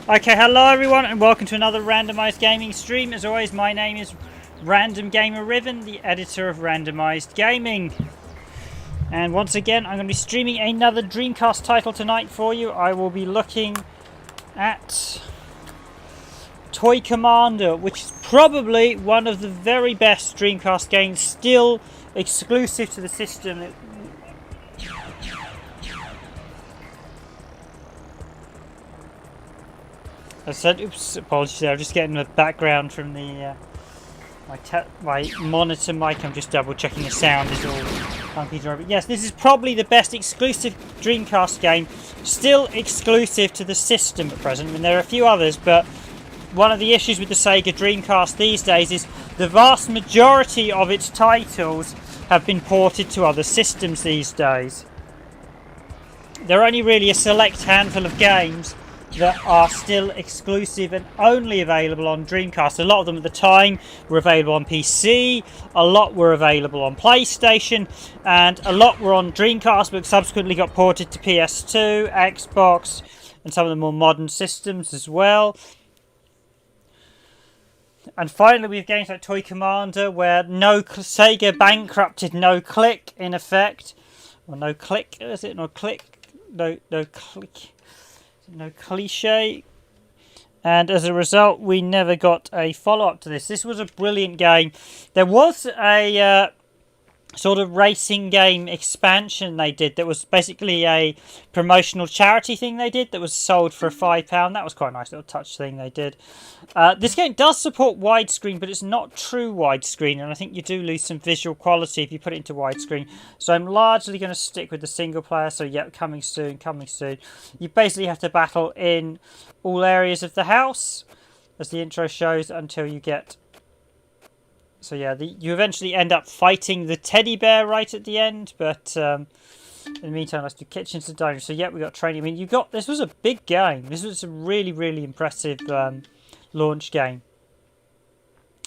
Okay, hello everyone and welcome to another Randomised Gaming stream. As always, my name is Random Gamer Riven, the editor of Randomised Gaming. And once again, I'm going to be streaming another Dreamcast title tonight for you. I will be looking at Toy Commander, which is probably one of the very best Dreamcast games, still exclusive to the system. I said, oops, apologies there, I'm just getting the background from the my monitor mic. I'm just double checking the sound is all funky. But yes, this is probably the best exclusive Dreamcast game, still exclusive to the system at present. I mean, there are a few others, but one of the issues with the Sega Dreamcast these days is the vast majority of its titles have been ported to other systems these days. There are only really a select handful of games that are still exclusive and only available on Dreamcast. A lot of them at the time were available on PC, a lot were available on PlayStation, and a lot were on Dreamcast but subsequently got ported to PS2, Xbox, and some of the more modern systems as well. And finally we have games like Toy Commander, where Sega bankrupted No Click in effect. Or No Click, is it? No Click? No Click. No Cliché, and as a result we never got a follow-up to this. This was a brilliant game. There was a sort of racing game expansion they did that was basically a promotional charity thing they did that was sold for £5. That was quite a nice little touch thing they did. This game does support widescreen, but it's not true widescreen, and I think you do lose some visual quality if you put it into widescreen. So I'm largely going to stick with the single player. So yeah, coming soon, coming soon. You basically have to battle in all areas of the house, as the intro shows, until you get... So yeah, you eventually end up fighting the teddy bear right at the end, but in the meantime, let's do kitchens and dining. So yeah, we got training. I mean, this was a big game. This was a really, really impressive launch game.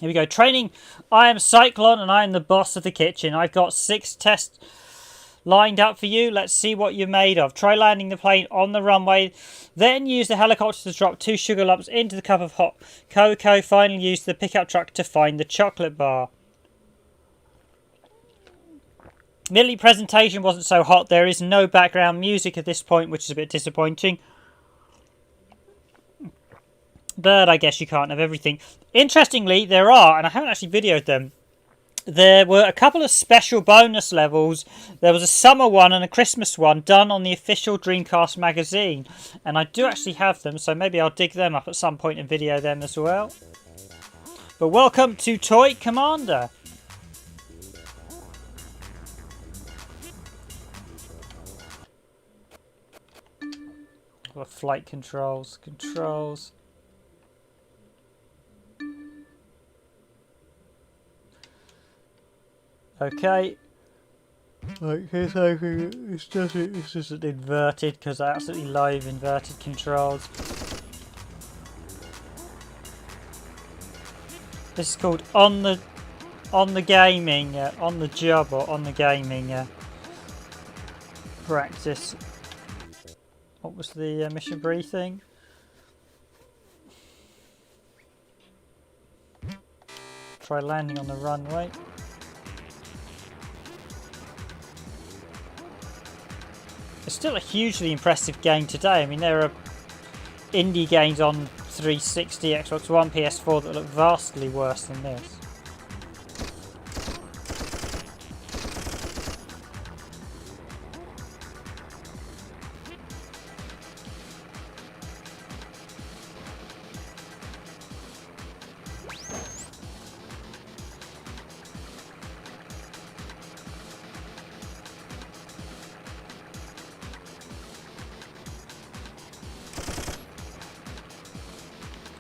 Here we go. Training. I am Cyclone and I am the boss of the kitchen. I've got 6 tests lined up for you. Let's see what you're made of. Try landing the plane on the runway. Then use the helicopter to drop 2 sugar lumps into the cup of hot cocoa. Finally use the pickup truck to find the chocolate bar. Admittedly, presentation wasn't so hot. There is no background music at this point, which is a bit disappointing. But I guess you can't have everything. Interestingly, there are, and I haven't actually videoed them, there were a couple of special bonus levels. There was a summer one and a Christmas one done on the official Dreamcast magazine. And I do actually have them, so maybe I'll dig them up at some point and video them as well. But welcome to Toy Commander. What flight controls? Okay, Like here's hoping it's just an inverted because I absolutely loathe inverted controls. This is called on the gaming on the job or on the gaming practice. What was the mission briefing? Try landing on the runway. It's still a hugely impressive game today. I mean, there are indie games on 360, Xbox One, PS4 that look vastly worse than this.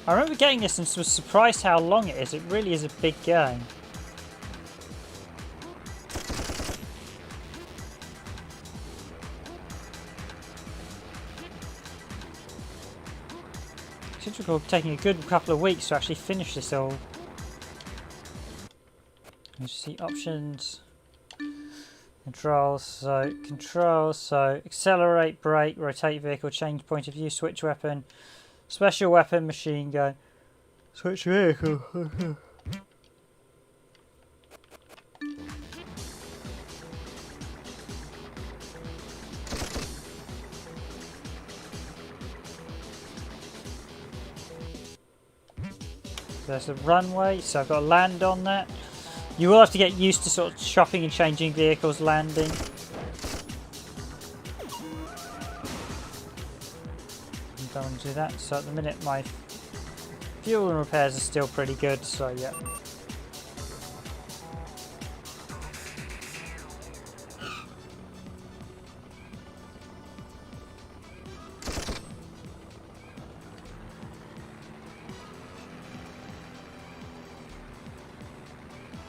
I remember getting this and was surprised how long it is. It really is a big game. It seems to be taking a good couple of weeks to actually finish this all. You see options, controls, so accelerate, brake, rotate vehicle, change point of view, switch weapon. Special weapon, machine gun. Switch vehicle. There's the runway, so I've got to land on that. You will have to get used to sort of shopping and changing vehicles landing. Don't want to do that. So at the minute my fuel and repairs are still pretty good, so yeah.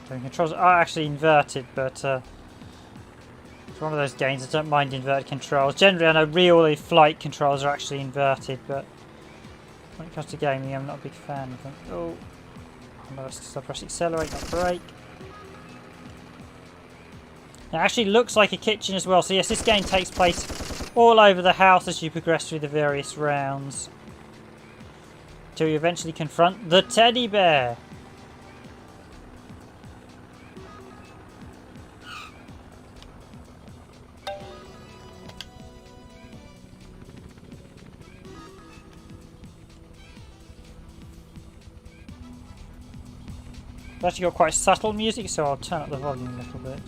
The controls are actually inverted, but it's one of those games I don't mind inverted controls. Generally I know real flight controls are actually inverted, but when it comes to gaming I'm not a big fan of them. Oh, so I press accelerate, not brake. It actually looks like a kitchen as well, so yes, this game takes place all over the house as you progress through the various rounds. Till you eventually confront the teddy bear. It's actually got quite subtle music, so I'll turn up the volume a little bit.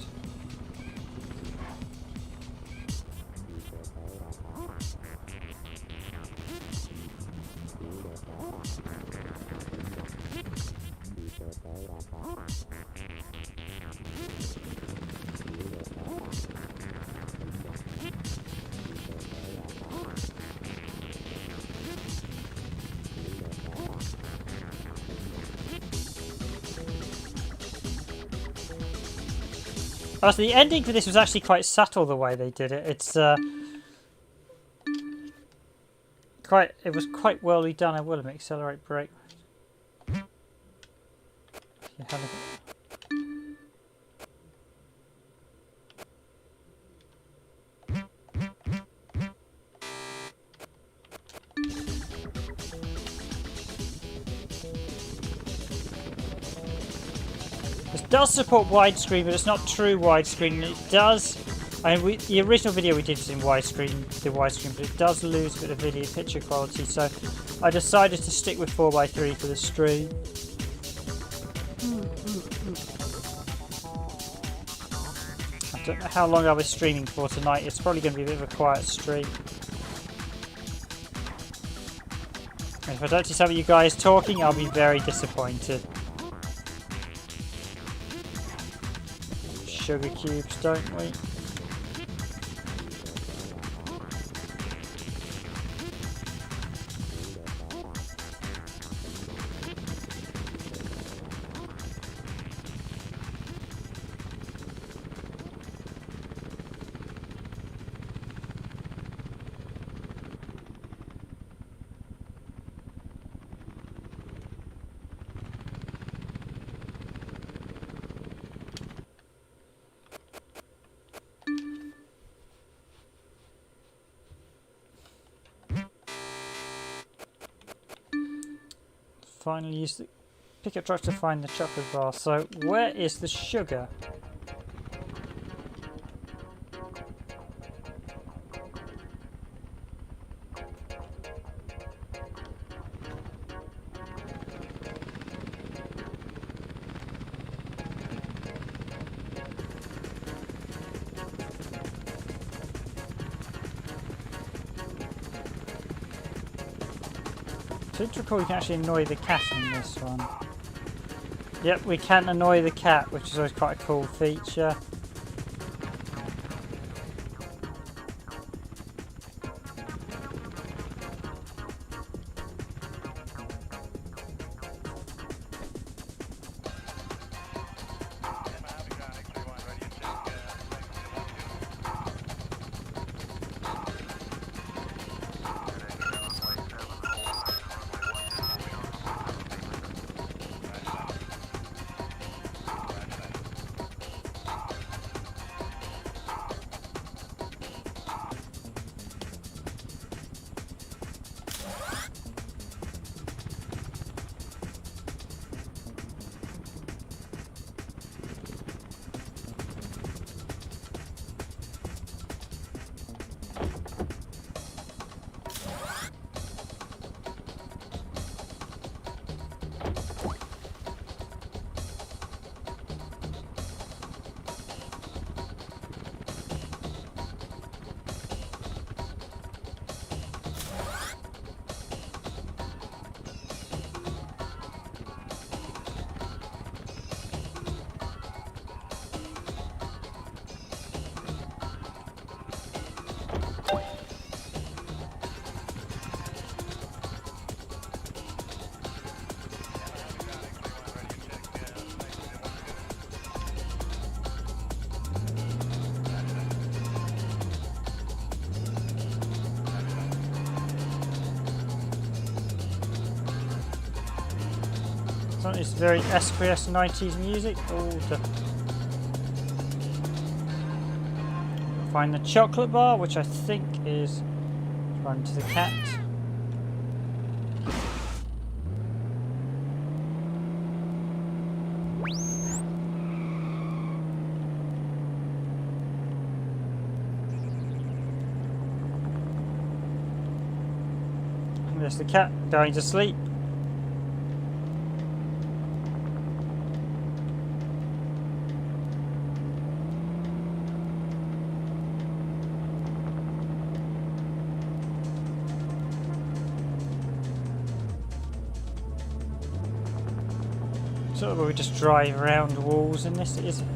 Oh, so the ending for this was actually quite subtle the way they did it. It's it was quite well done. I will admit. Accelerate, brake. It does support widescreen, but it's not true widescreen. It does. I mean, the original video we did was in widescreen, but it does lose a bit of video picture quality. So I decided to stick with 4:3 for the stream. I don't know how long I'll be streaming for tonight. It's probably going to be a bit of a quiet stream. And if I don't see some of you guys talking, I'll be very disappointed. Sugar cubes, don't we? Finally use the pickup truck to find the chocolate bar. So where is the sugar? I seem to recall you can actually annoy the cat in this one. Yep, we can annoy the cat, which is always quite a cool feature. It's very SPS 90s music. Find the chocolate bar, which I think is run to the cat. And there's the cat going to sleep. Sort of where we just drive around walls in this, is it?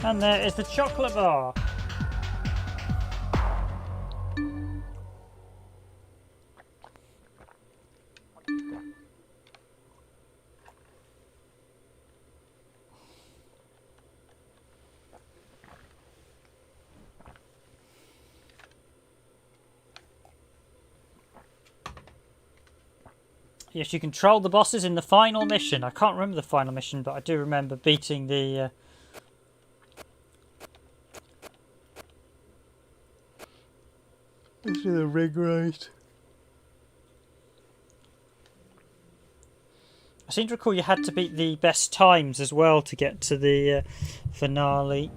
And there is the chocolate bar. Yes, you control the bosses in the final mission. I can't remember the final mission, but I do remember beating the this is a rig race. I seem to recall you had to beat the best times as well to get to the finale.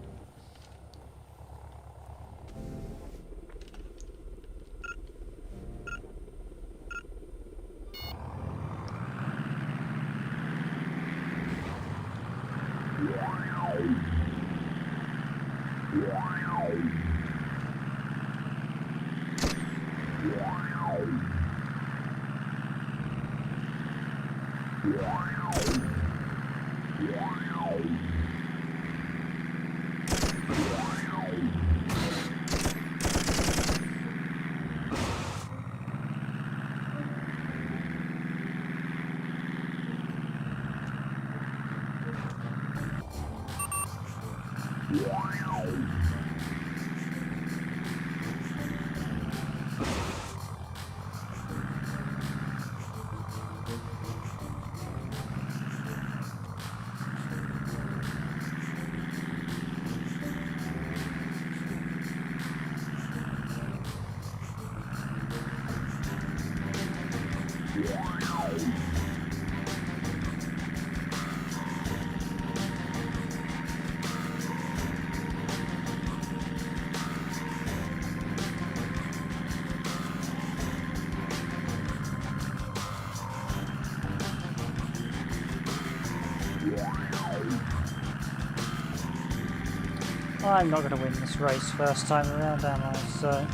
I'm not going to win this race first time around, am I? So.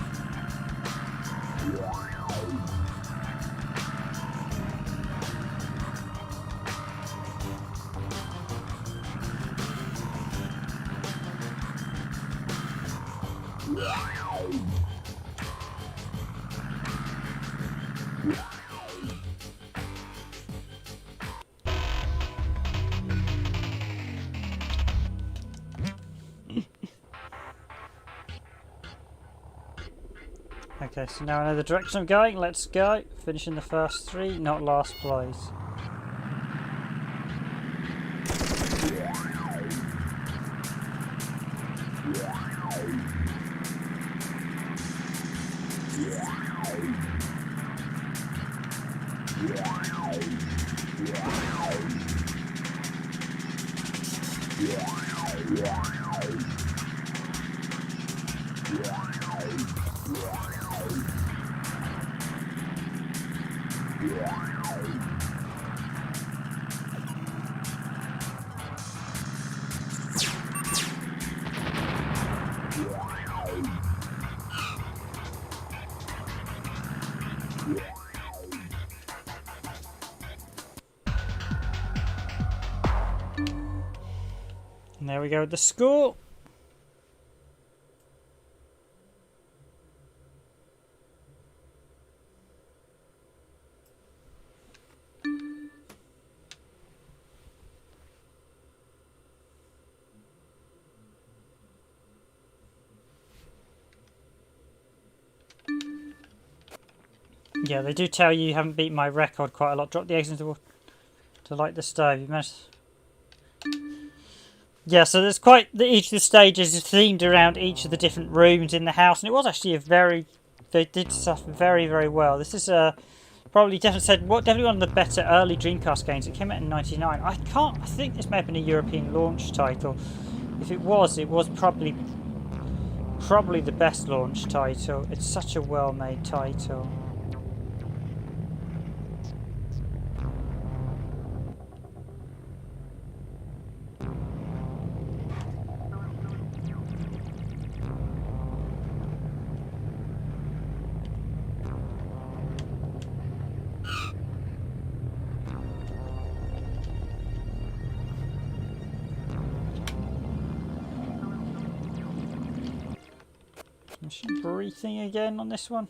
Okay, so now I know the direction I'm going. Let's go. Finishing the first 3, not last place. And there we go with the score. Yeah, they do tell you haven't beaten my record quite a lot. Drop the eggs into water to light the stove. You managed. Yeah, so there's quite each of the stages is themed around each of the different rooms in the house, and it was actually they did stuff very, very well. This is definitely one of the better early Dreamcast games. It came out in '99. I think this may have been a European launch title. If it was probably the best launch title. It's such a well-made title. Breathing again on this one.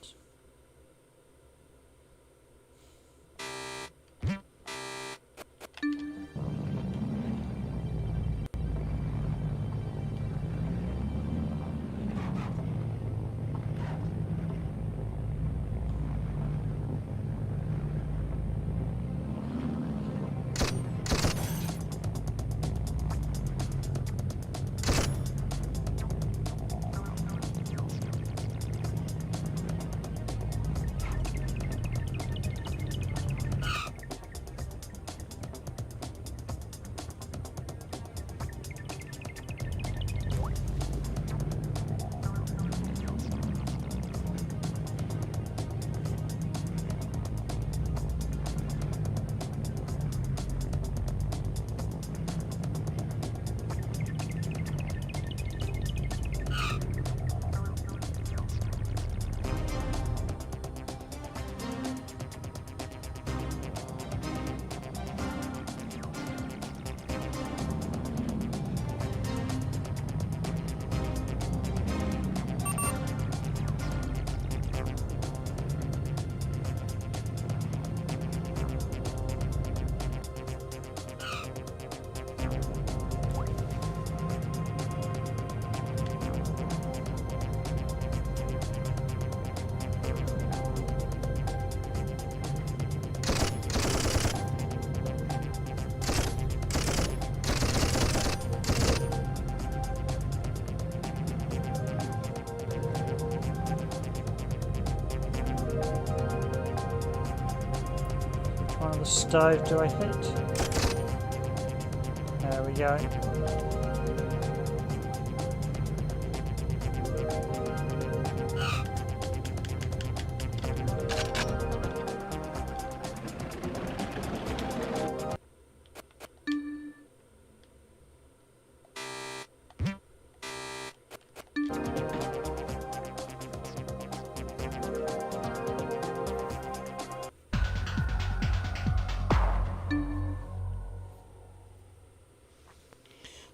one on the stove do I hit? There we go.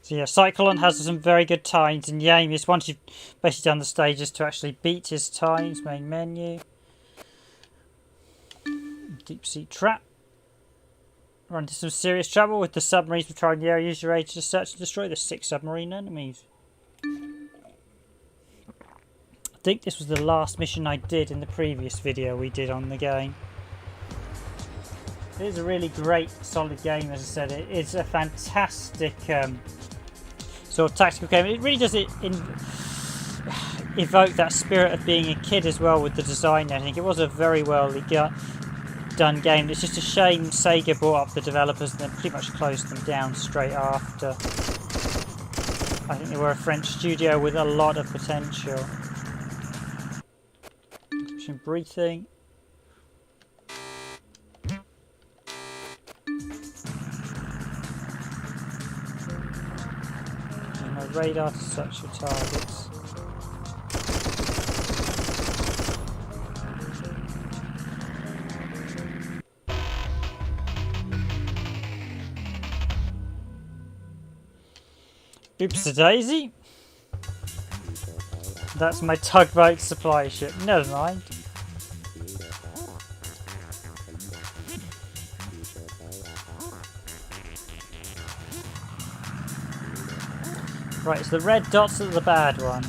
So yeah, Cyclone has some very good times, and the aim is once you've basically done the stages to actually beat his times. Main menu. Deep sea trap. Run into some serious trouble with the submarines patrolling the area. Use your aid to search and destroy the 6 submarine enemies. I think this was the last mission I did in the previous video we did on the game. It is a really great, solid game, as I said. It is a fantastic sort of tactical game. It really does evoke that spirit of being a kid as well with the design. I think it was a very well done game. It's just a shame Sega brought up the developers and then pretty much closed them down straight after. I think they were a French studio with a lot of potential. Some breathing. Radar to search for targets. Oops a daisy. That's my tugboat supply ship. Never mind. Right, so the red dots are the bad ones.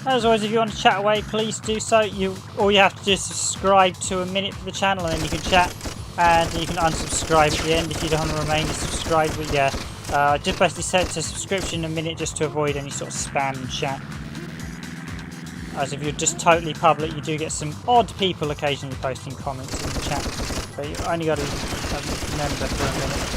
As always, if you want to chat away, please do so. All you have to do is subscribe to a minute for the channel, and then you can chat, and you can unsubscribe at the end if you don't want to remain subscribed. But yeah, just basically set to subscription a minute just to avoid any sort of spam chat. As if you're just totally public, you do get some odd people occasionally posting comments in the chat, but you only got to remember for a minute.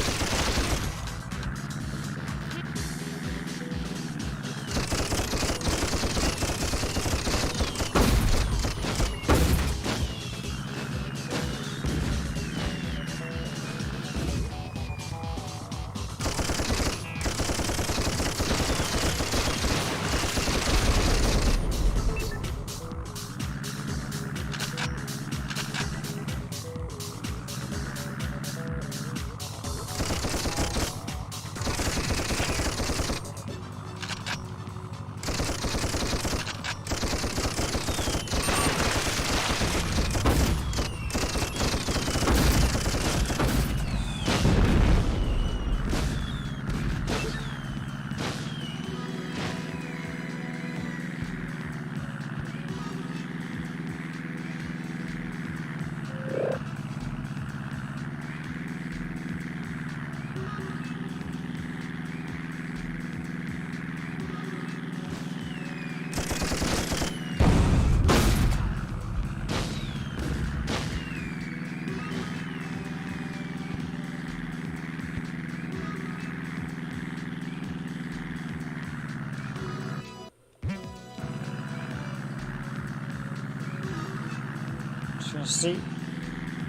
See,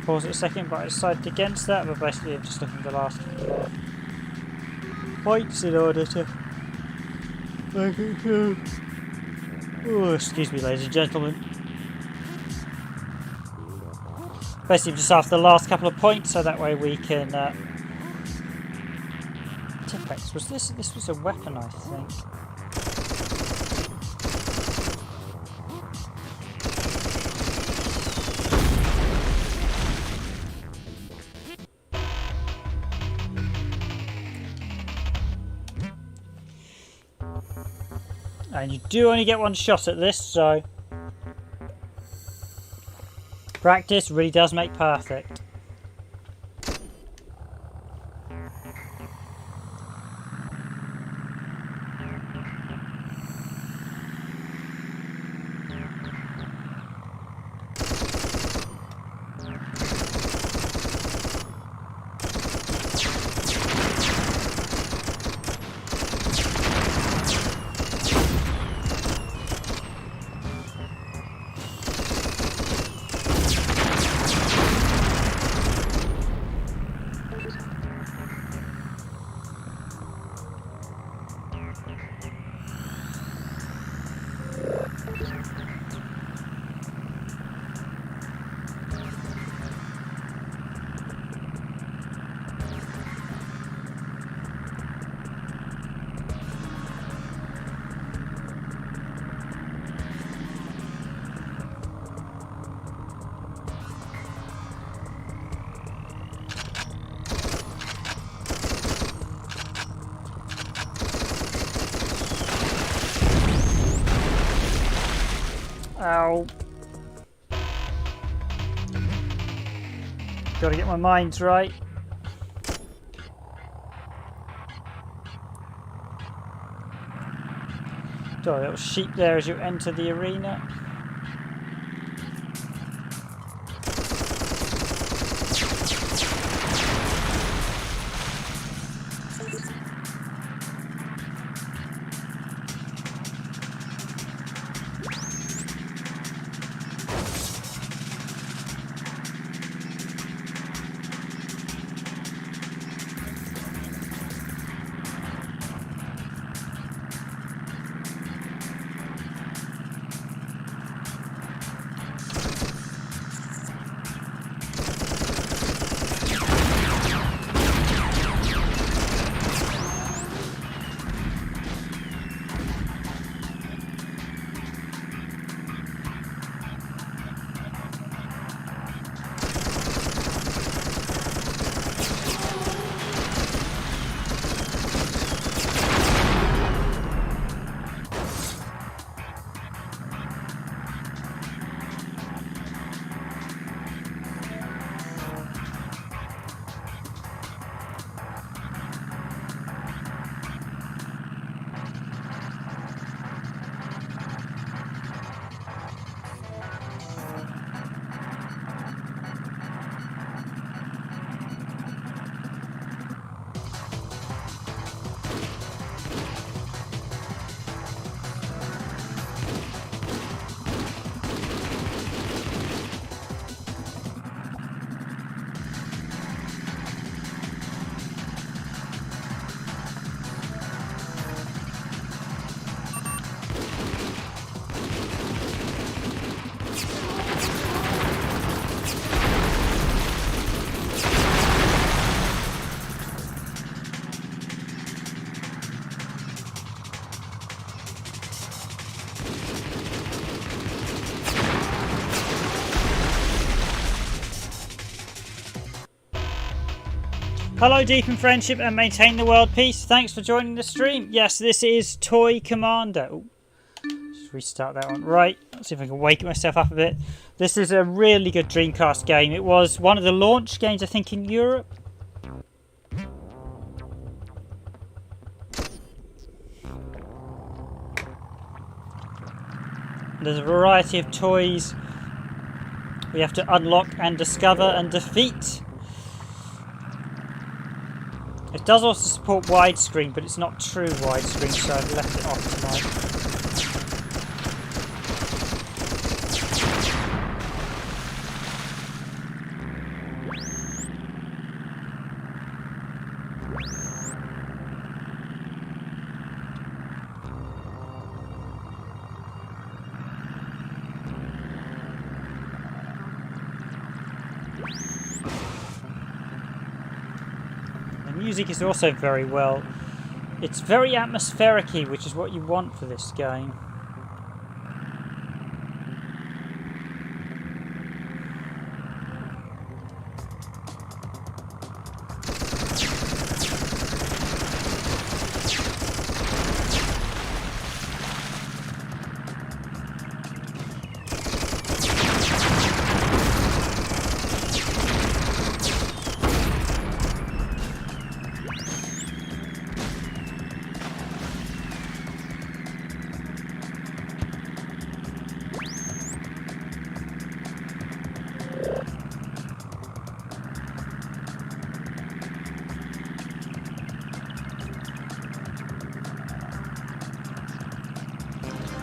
pause it a second, but I decided against that. But basically, I'm just looking at the last points in order to make it good. Oh, excuse me, ladies and gentlemen. Basically, just after the last couple of points, so that way we can Tipex. Was this was a weapon, I think. And you do only get one shot at this, so practice really does make perfect. Ow. Gotta get my mind right. Got a little sheep there as you enter the arena. Hello, deep in friendship and maintain the world peace. Thanks for joining the stream. Yes, this is Toy Commander. Ooh, just restart that one. Right, let's see if I can wake myself up a bit. This is a really good Dreamcast game. It was one of the launch games, I think, in Europe. There's a variety of toys we have to unlock and discover and defeat. It does also support widescreen, but it's not true widescreen, so I've left it off tonight. music is also very well. It's very atmospheric-y, which is what you want for this game.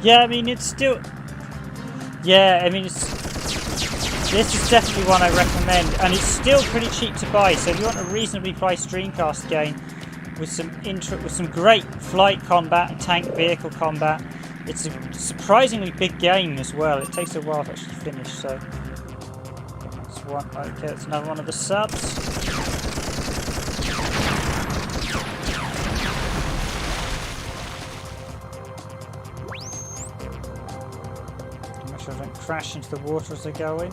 Yeah, I mean, it's still... Yeah, I mean, this is definitely one I recommend, and it's still pretty cheap to buy, so if you want a reasonably priced Dreamcast game with some great flight combat and tank vehicle combat, it's a surprisingly big game as well. It takes a while to actually finish, so... That's one. Okay, that's another one of the subs. Don't crash into the water as they go in.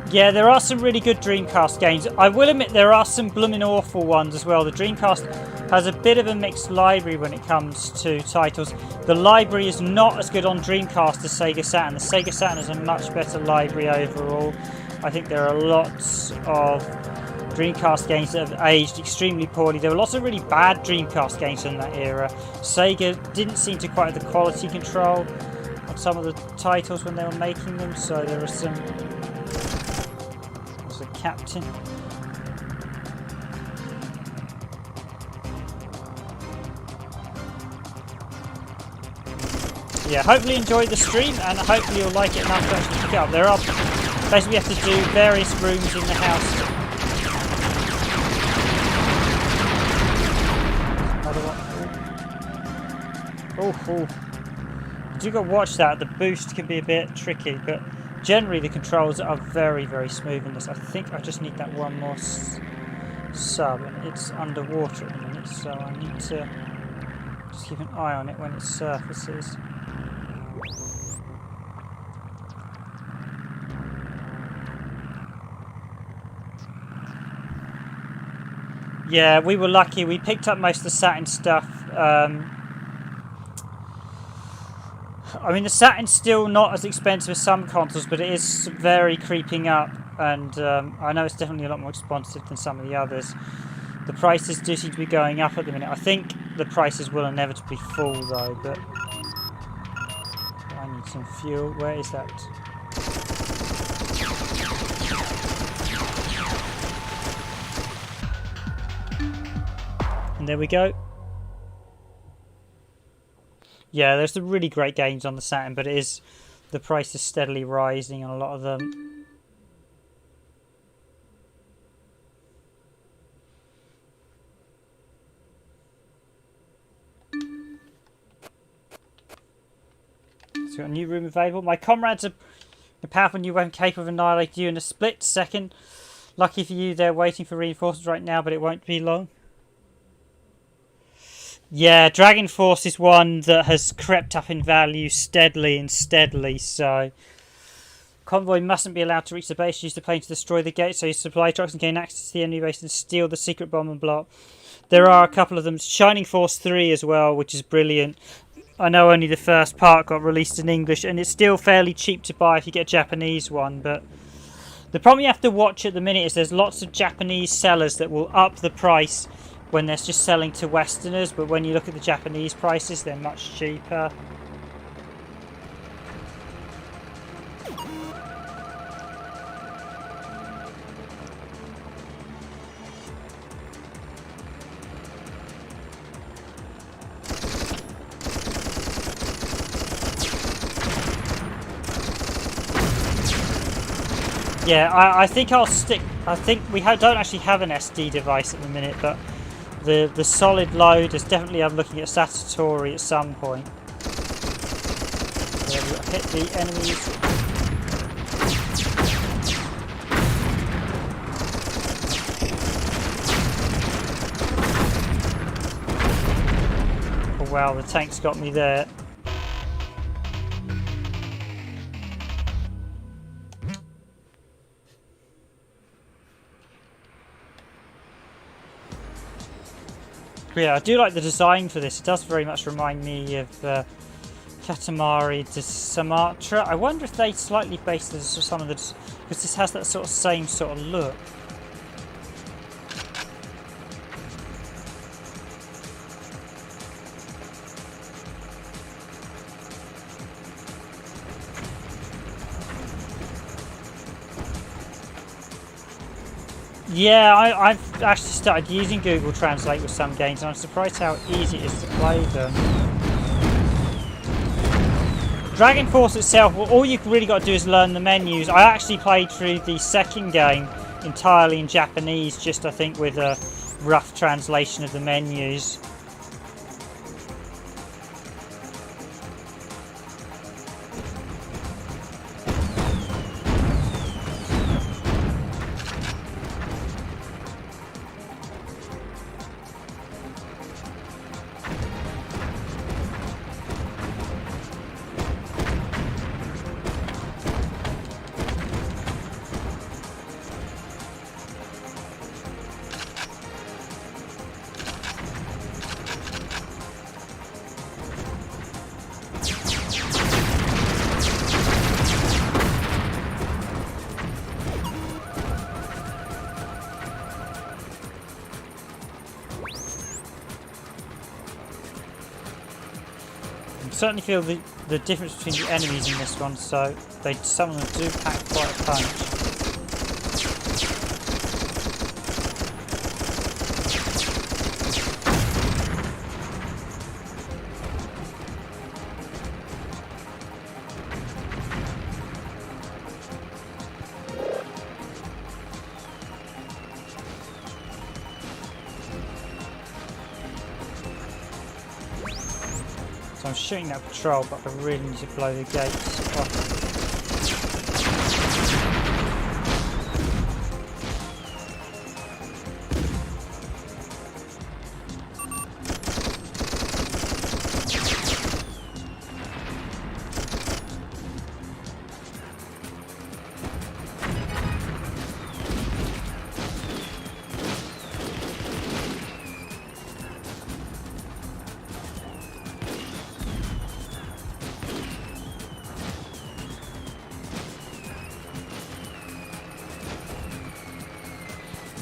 Yeah, there are some really good Dreamcast games. I will admit there are some blooming awful ones as well. The Dreamcast has a bit of a mixed library when it comes to titles. The library is not as good on Dreamcast as Sega Saturn. The Sega Saturn has a much better library overall. I think there are lots of Dreamcast games that have aged extremely poorly. There were lots of really bad Dreamcast games in that era. Sega didn't seem to quite have the quality control on some of the titles when they were making them, so there are some... There's a captain. Yeah, hopefully you enjoyed the stream, and hopefully you'll like it enough to actually pick it up. There are... Basically, we have to do various rooms in the house. Another one. Oh. You do got to watch that. The boost can be a bit tricky, but generally the controls are very, very smooth in this. I think I just need that one more sub, and it's underwater at the minute, so I need to just keep an eye on it when it surfaces. Yeah, we were lucky. We picked up most of the Saturn stuff. I mean, the Saturn's still not as expensive as some consoles, but it is very creeping up. And I know it's definitely a lot more expensive than some of the others. The prices do seem to be going up at the minute. I think the prices will inevitably fall, though. But I need some fuel. Where is that? And there we go. Yeah, there's some really great games on the Saturn, but the price is steadily rising on a lot of them. So got a new room available. My comrades are a powerful new weapon capable of annihilating you in a split second. Lucky for you, they're waiting for reinforcements right now, but it won't be long. Yeah, Dragon Force is one that has crept up in value steadily, so Convoy mustn't be allowed to reach the base. Use the plane to destroy the gate so his supply trucks can gain access to the enemy base and steal the secret bomb and block. There are a couple of them. Shining Force 3 as well, which is brilliant. I know only the first part got released in English, and it's still fairly cheap to buy if you get a Japanese one, but the problem you have to watch at the minute is there's lots of Japanese sellers that will up the price when they're just selling to Westerners, but when you look at the Japanese prices, they're much cheaper. Yeah, I think I'll stick I think we don't actually have an SD device at the minute, but the solid load is definitely. I'm looking at Satori at some point. So we'll hit the enemies. Oh wow, the tank's got me there. Yeah, I do like the design for this. It does very much remind me of Katamari to Sumatra. I wonder if they slightly based this on some of the... because this has that sort of same sort of look. Yeah, I've actually started using Google Translate with some games, and I'm surprised how easy it is to play them. Dragon Force itself, well, all you've really got to do is learn the menus. I actually played through the second game entirely in Japanese, just I think with a rough translation of the menus. Certainly feel the difference between the enemies in this one, so some of them do pack quite a punch. So I'm shooting that patrol, but I really need to blow the gates off.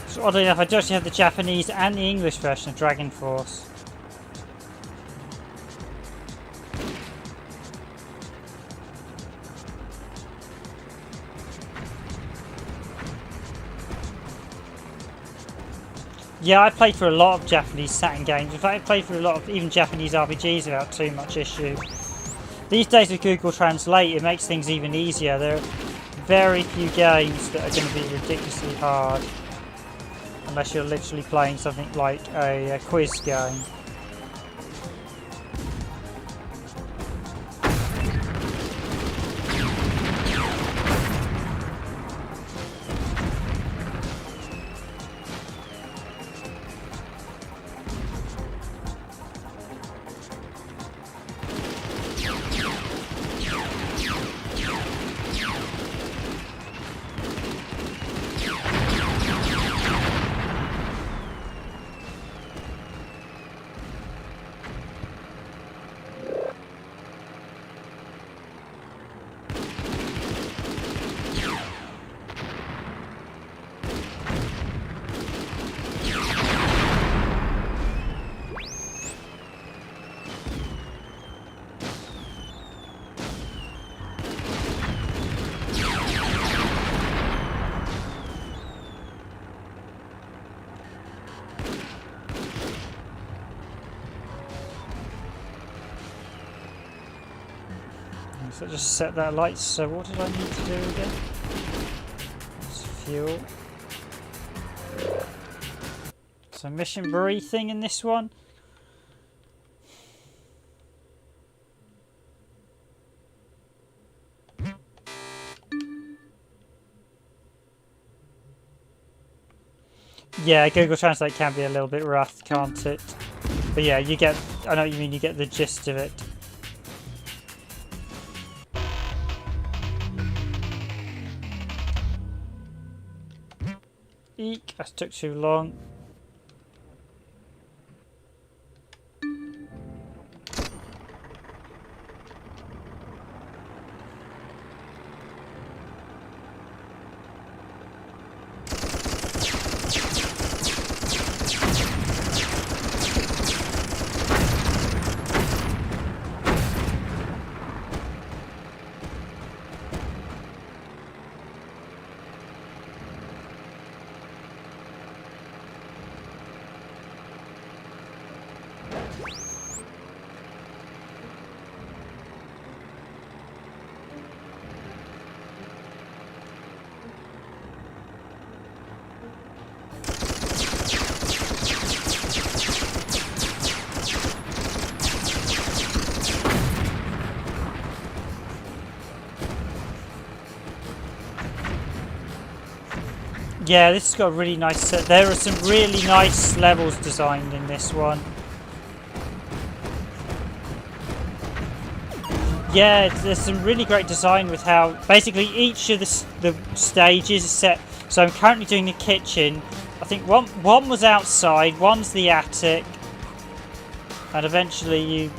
So oddly enough, I do actually have the Japanese and the English version of Dragon Force. Yeah, I played through a lot of Japanese Saturn games. In fact, I played through a lot of even Japanese RPGs without too much issue. These days with Google Translate, it makes things even easier. There are very few games that are going to be ridiculously hard. Unless you're literally playing something like a quiz game. So just set that light. So what did I need to do again? It's fuel. So mission breathing in this one. Yeah, Google Translate can be a little bit rough, can't it? But yeah, you get, I know what you mean, you get the gist of it. Eek, that took too long. Yeah, this has got a really nice set. There are some really nice levels designed in this one. Yeah, there's some really great design with how basically each of the stages is set. So I'm currently doing the kitchen. I think one was outside, one's the attic, and eventually you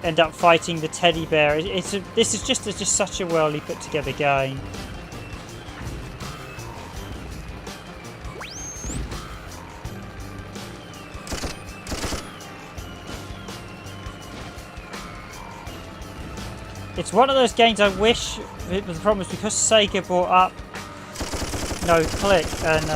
end up fighting the teddy bear. This is just such a well put together game. It's one of those games I wish, the problem is because Sega brought up no click and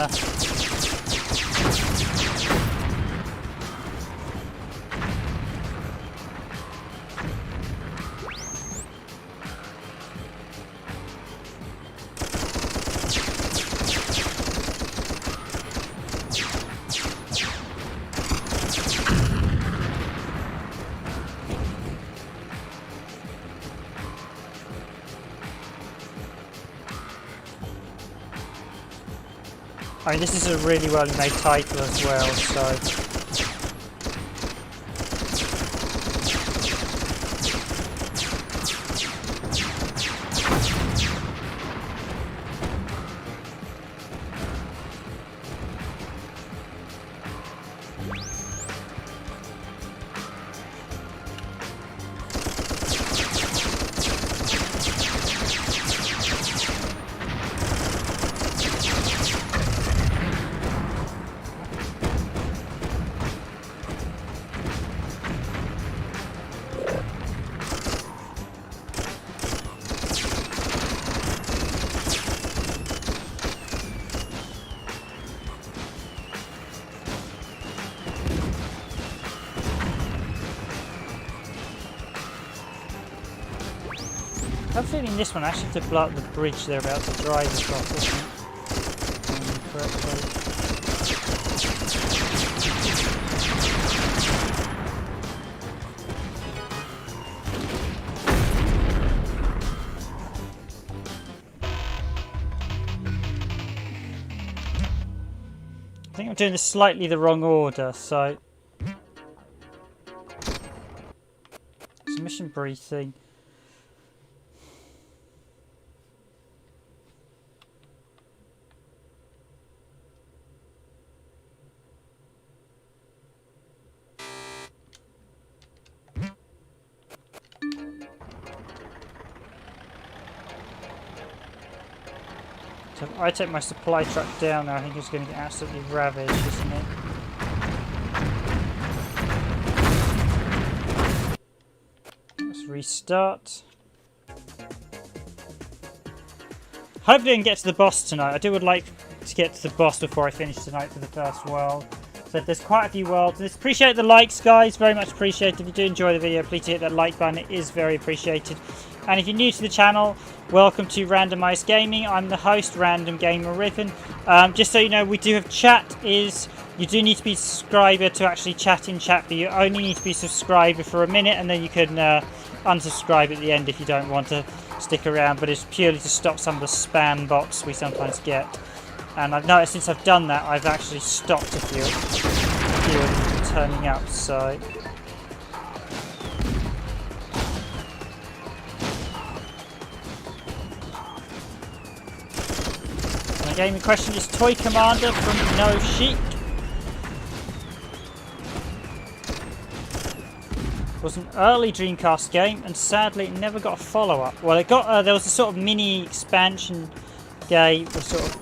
I mean, this is a really well made title as well, so... I have a feeling this one I actually have to blow up the bridge they're about to drive across, isn't it? I think I'm doing this slightly the wrong order, so... Submission breathing. So if I take my supply truck down now, I think it's going to get absolutely ravaged, isn't it? Let's restart. Hopefully I can get to the boss tonight. I would like to get to the boss before I finish tonight for the first world. So there's quite a few worlds. Appreciate the likes, guys. Very much appreciated. If you do enjoy the video, please hit that like button. It is very appreciated. And if you're new to the channel, welcome to Randomised Gaming. I'm the host, Random Gamer Riven. Just so you know, we do have chat is You do need to be a subscriber to actually chat in chat, but you only need to be a subscriber for a minute, and then you can unsubscribe at the end if you don't want to stick around. But it's purely to stop some of the spam bots we sometimes get. And I've noticed since I've done that, I've actually stopped a few of them turning up. So. The game in question is Toy Commander from No Chic. It was an early Dreamcast game, and sadly it never got a follow-up. Well, it got there was a sort of mini expansion game, a sort of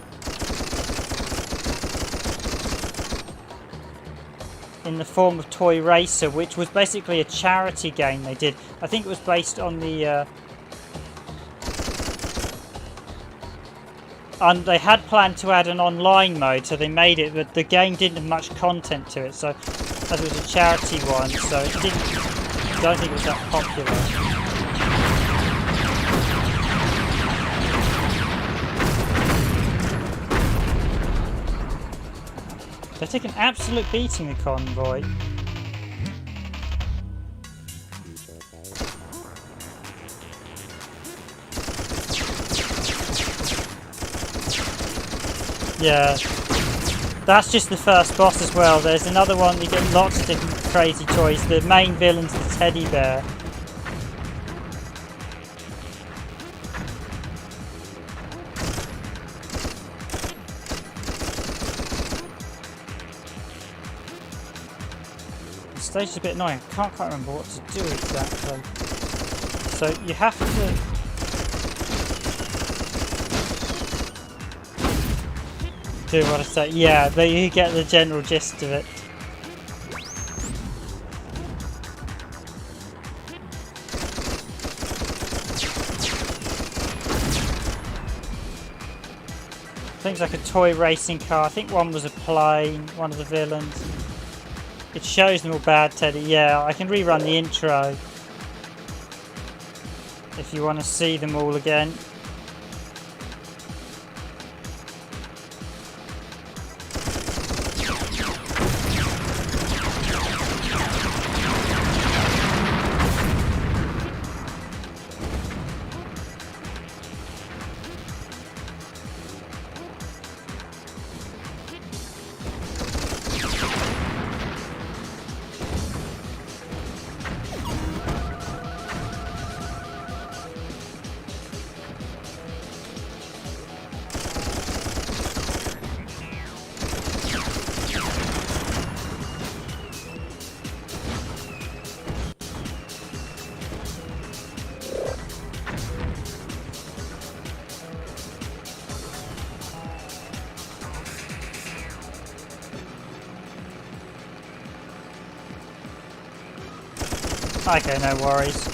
in the form of Toy Racer, which was basically a charity game they did. I think it was based on the. And they had planned to add an online mode, so they made it, but the game didn't have much content to it. So, as it was a charity one, so it didn't. I don't think it was that popular. They take an absolute beating, the Convoy. Yeah. That's just the first boss as well. There's another one, you get lots of different crazy toys. The main villain's the teddy bear. The stage is a bit annoying. I can't quite remember what to do exactly. So you have to... do what I say. Yeah, but you get the general gist of it. Things like a toy racing car. I think one was a plane, one of the villains. It shows them all bad, Teddy. Yeah, I can rerun the intro if you want to see them all again. Okay, no worries.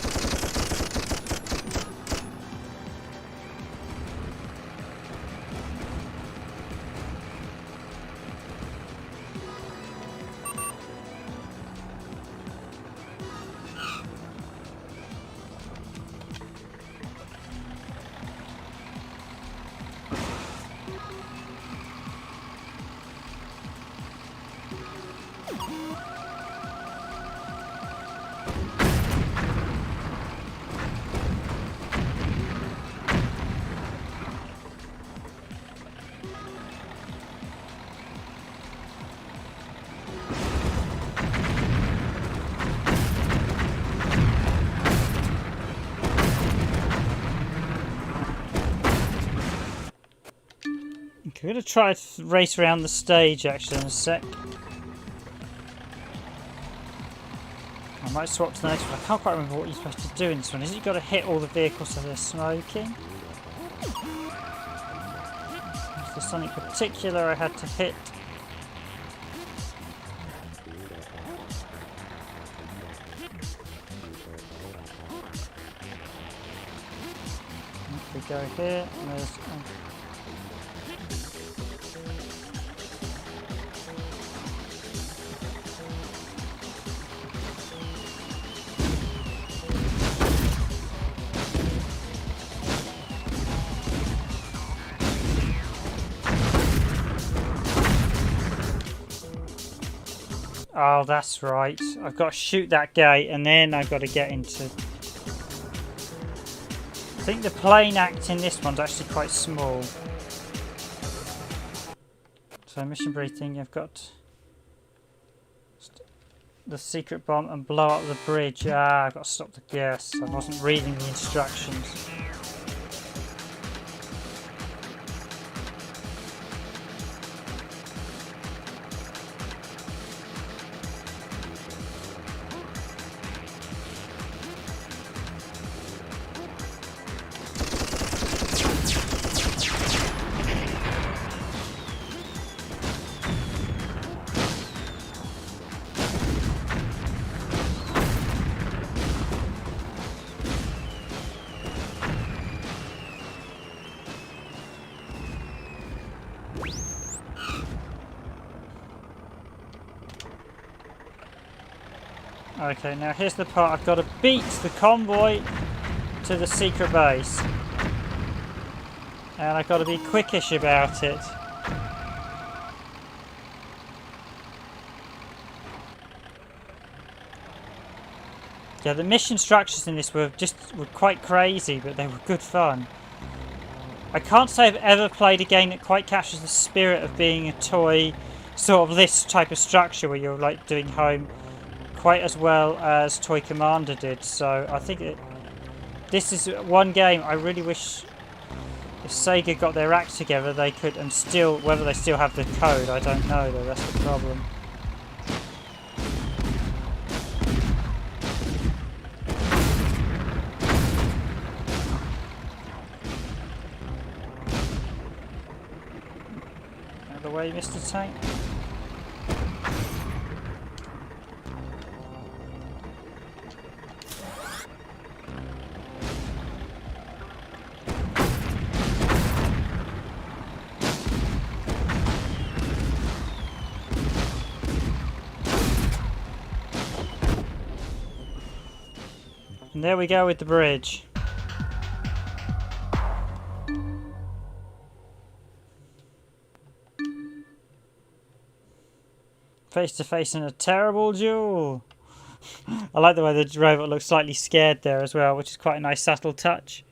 We're going to try to race around the stage actually in a sec. I might swap to the next one. I can't quite remember what you're supposed to do in this one. Is it you've got to hit all the vehicles so they're smoking? Is there something particular I had to hit? We go here and there's... Oh, that's right. I've got to shoot that gate and then I've got to get into... I think the plane act in this one's actually quite small. So mission briefing, I've got the secret bomb and blow up the bridge. Ah, I've got to stop the gas. I wasn't reading the instructions. Okay, now here's the part. I've got to beat the convoy to the secret base. And I've got to be quickish about it. Yeah, the mission structures in this were quite crazy, but they were good fun. I can't say I've ever played a game that quite captures the spirit of being a toy, sort of this type of structure where you're like doing home, quite as well as Toy Commander did. So I think this is one game I really wish if Sega got their act together they could, and still, whether they still have the code, I don't know though, that's the problem. Out of the way, Mr. Tank. And there we go with the bridge. Face to face in a terrible duel. I like the way the robot looks slightly scared there as well, which is quite a nice subtle touch.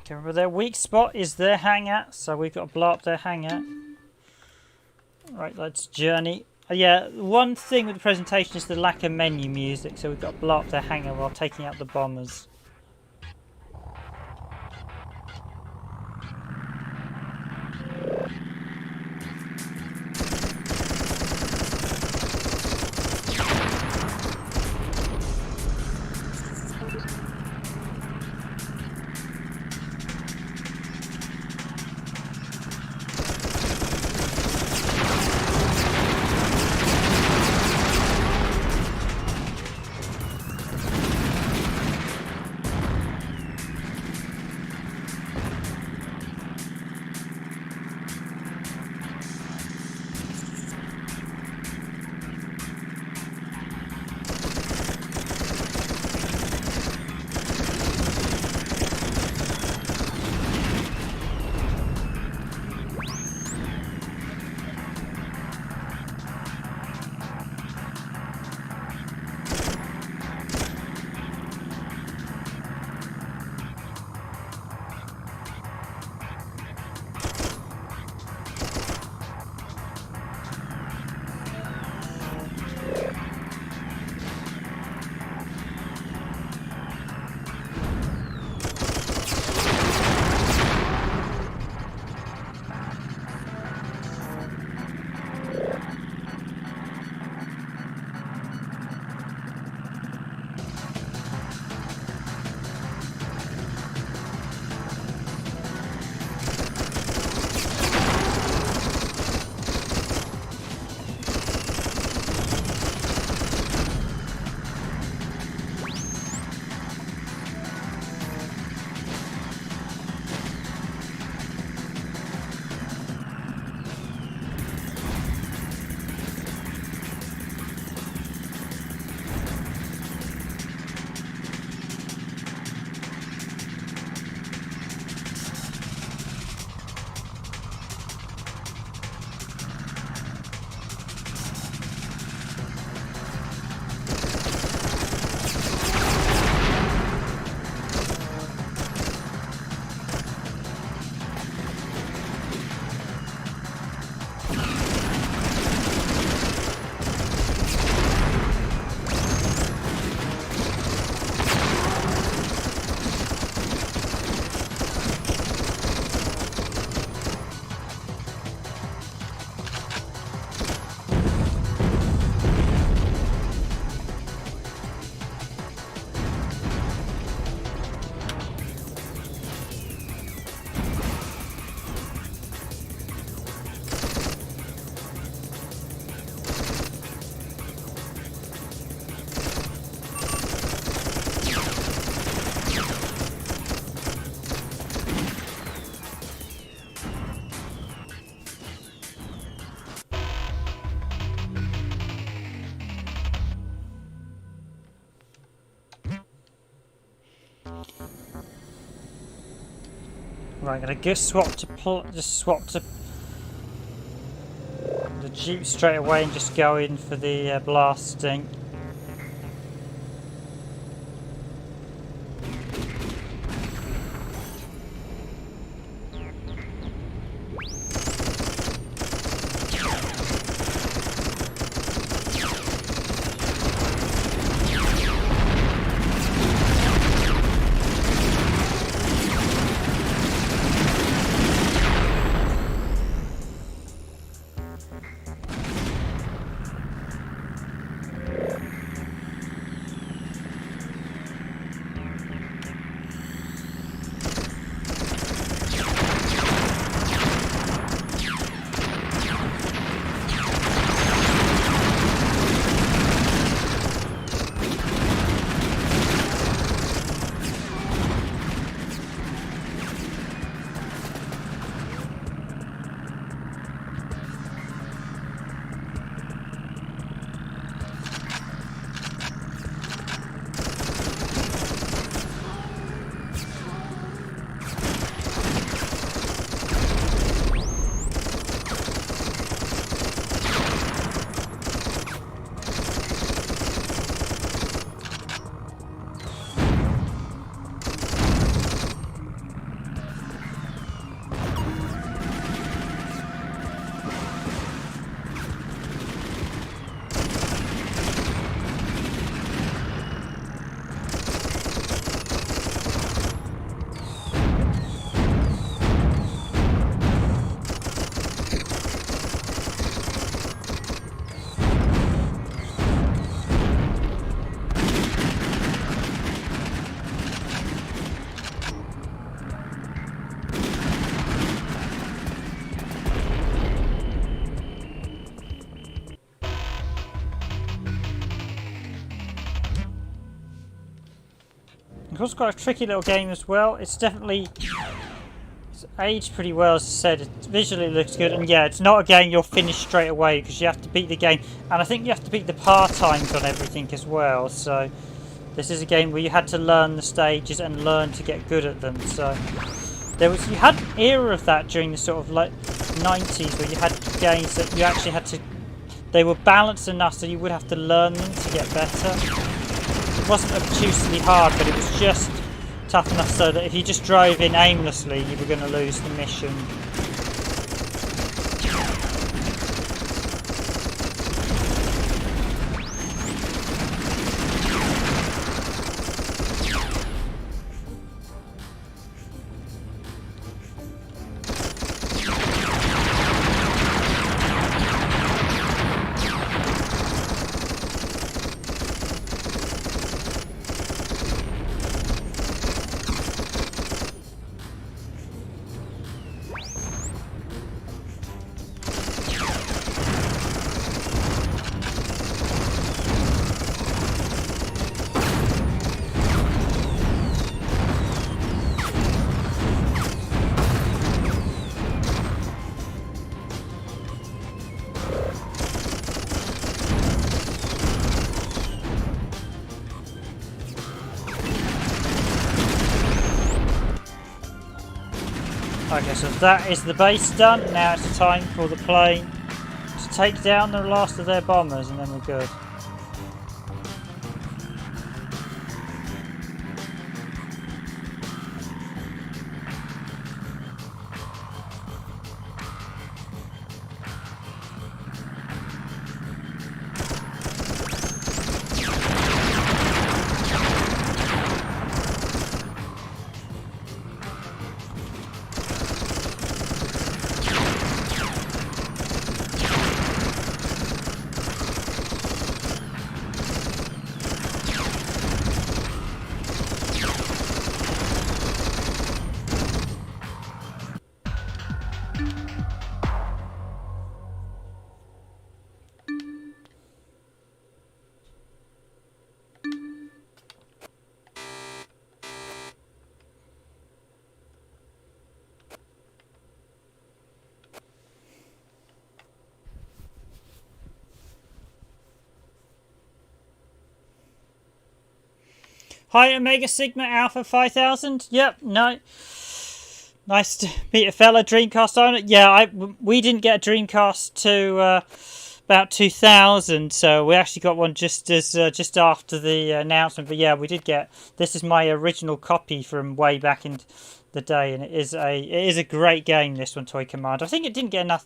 Okay, remember their weak spot is their hangar, so we've got to blow up their hangar. Right, let's journey. Yeah, one thing with the presentation is the lack of menu music, so we've got to blow up their hangar while taking out the bombers. Right, gonna just swap to the Jeep straight away and just go in for the blasting. It's also got a tricky little game as well. It's aged pretty well, as I said. Visually it looks good, and yeah, it's not a game you'll finish straight away because you have to beat the game, and I think you have to beat the par times on everything as well. So this is a game where you had to learn the stages and learn to get good at them. So you had an era of that during the sort of like 90s where you had games that you actually had to. They were balanced enough so you would have to learn them to get better. It wasn't obtusely hard, but it was just tough enough so that if you just drove in aimlessly, you were going to lose the mission. Okay, so that is the base done. Now it's time for the plane to take down the last of their bombers, and then we're good. Hi, Omega Sigma Alpha 5000. Yep, no. Nice to meet a fellow Dreamcast owner. Yeah, we didn't get a Dreamcast to about 2000, so we actually got one just after the announcement. But yeah, we did get. This is my original copy from way back in the day, and it is a great game. This one, Toy Commander. I think it didn't get enough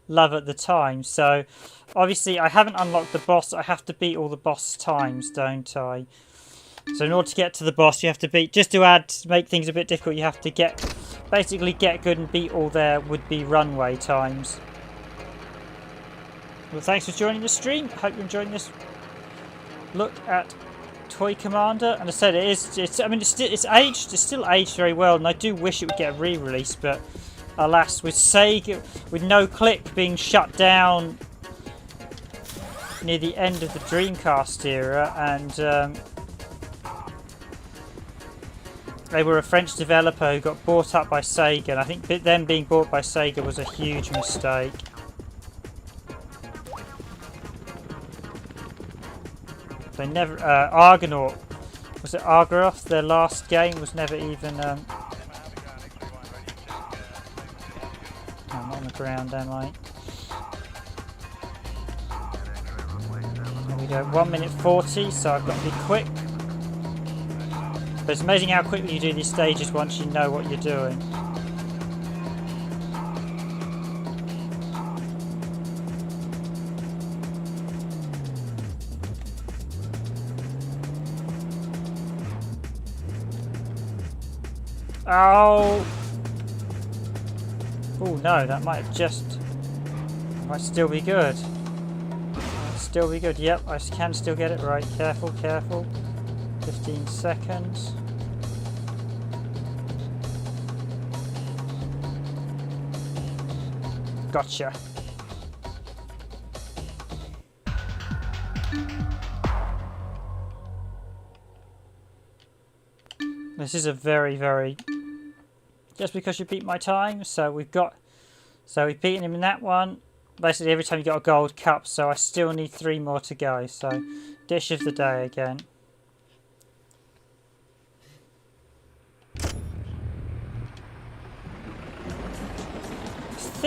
love at the time. So obviously, I haven't unlocked the boss. I have to beat all the boss times, don't I? So in order to get to the boss, you have to beat. Just to make things a bit difficult, you have to basically get good and beat all their would-be runway times. Well, thanks for joining the stream. I hope you're enjoying this look at Toy Commander. And I said it's aged. It's still aged very well, and I do wish it would get a re-release, but alas, with Sega, with No Click being shut down near the end of the Dreamcast era, and they were a French developer who got bought up by Sega, and I think them being bought by Sega was a huge mistake. They never... Argonaut. Was it Argonaut? Their last game was never even... I'm on the ground, am I? There we go. 1 minute 40, so I've got to be quick. But it's amazing how quickly you do these stages once you know what you're doing. Oh! Oh no, that might still be good. Might still be good. Yep, I can still get it right. Careful, careful. 15 seconds. Gotcha. This is a very... Just because you beat my time, so we've beaten him in that one. Basically every time you got a gold cup, so I still need 3 more to go. So, dish of the day again. I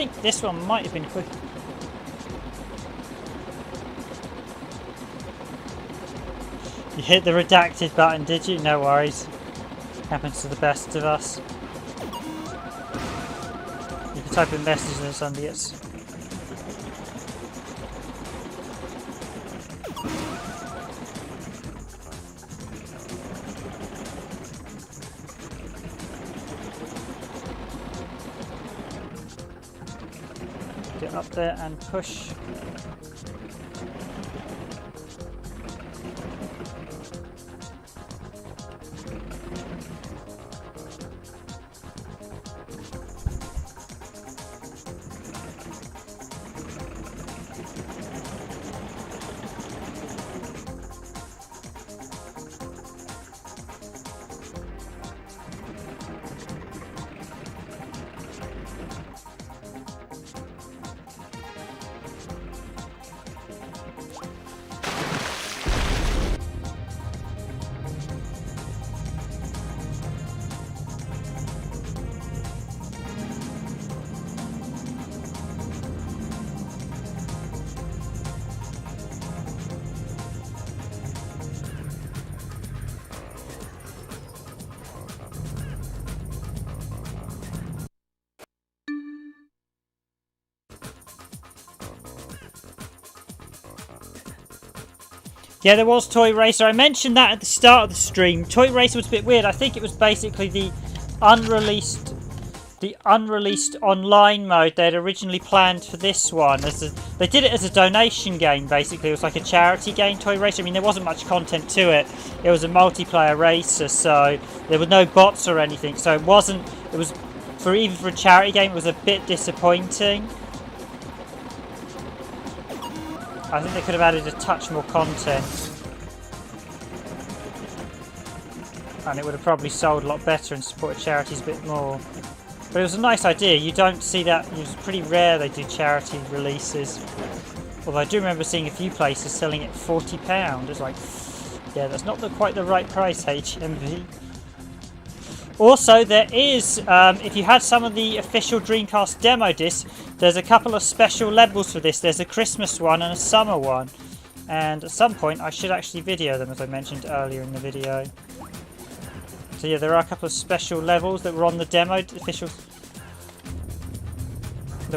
think this one might have been quick. You hit the redacted button, did you? No worries. Happens to the best of us. You can type in messages and somebody gets... Get up there and push. Yeah, there was Toy Racer. I mentioned that at the start of the stream. Toy Racer was a bit weird. I think it was basically the unreleased online mode they had originally planned for this one. They did it as a donation game, basically. It was like a charity game, Toy Racer. I mean, there wasn't much content to it. It was a multiplayer racer, so there were no bots or anything. So it was, even for a charity game, it was a bit disappointing. I think they could have added a touch more content. And it would have probably sold a lot better and supported charities a bit more. But it was a nice idea. You don't see that. It's pretty rare they do charity releases. Although I do remember seeing a few places selling it £40. It's like, yeah, that's not quite the right price, HMV. Also, there is, if you had some of the official Dreamcast demo discs, there's a couple of special levels for this. There's a Christmas one and a summer one. And at some point, I should actually video them, as I mentioned earlier in the video. So yeah, there are a couple of special levels that were on the demo, that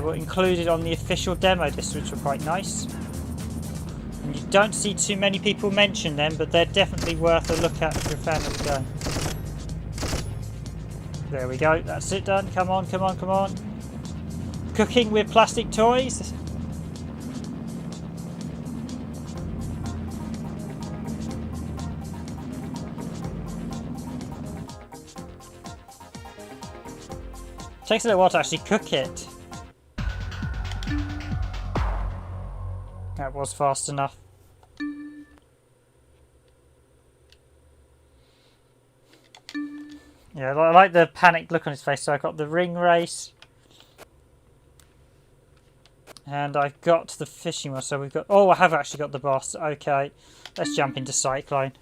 were included on the official demo disc, which were quite nice. And you don't see too many people mention them, but they're definitely worth a look at if you're a fan of the game. There we go, that's it done. Come on, come on, come on. Cooking with plastic toys. Takes a little while to actually cook it. That was fast enough. Yeah, I like the panicked look on his face. So I got the ring race. And I've got the fishing one. So we've got... Oh, I have actually got the boss. Okay. Let's jump into Cyclone.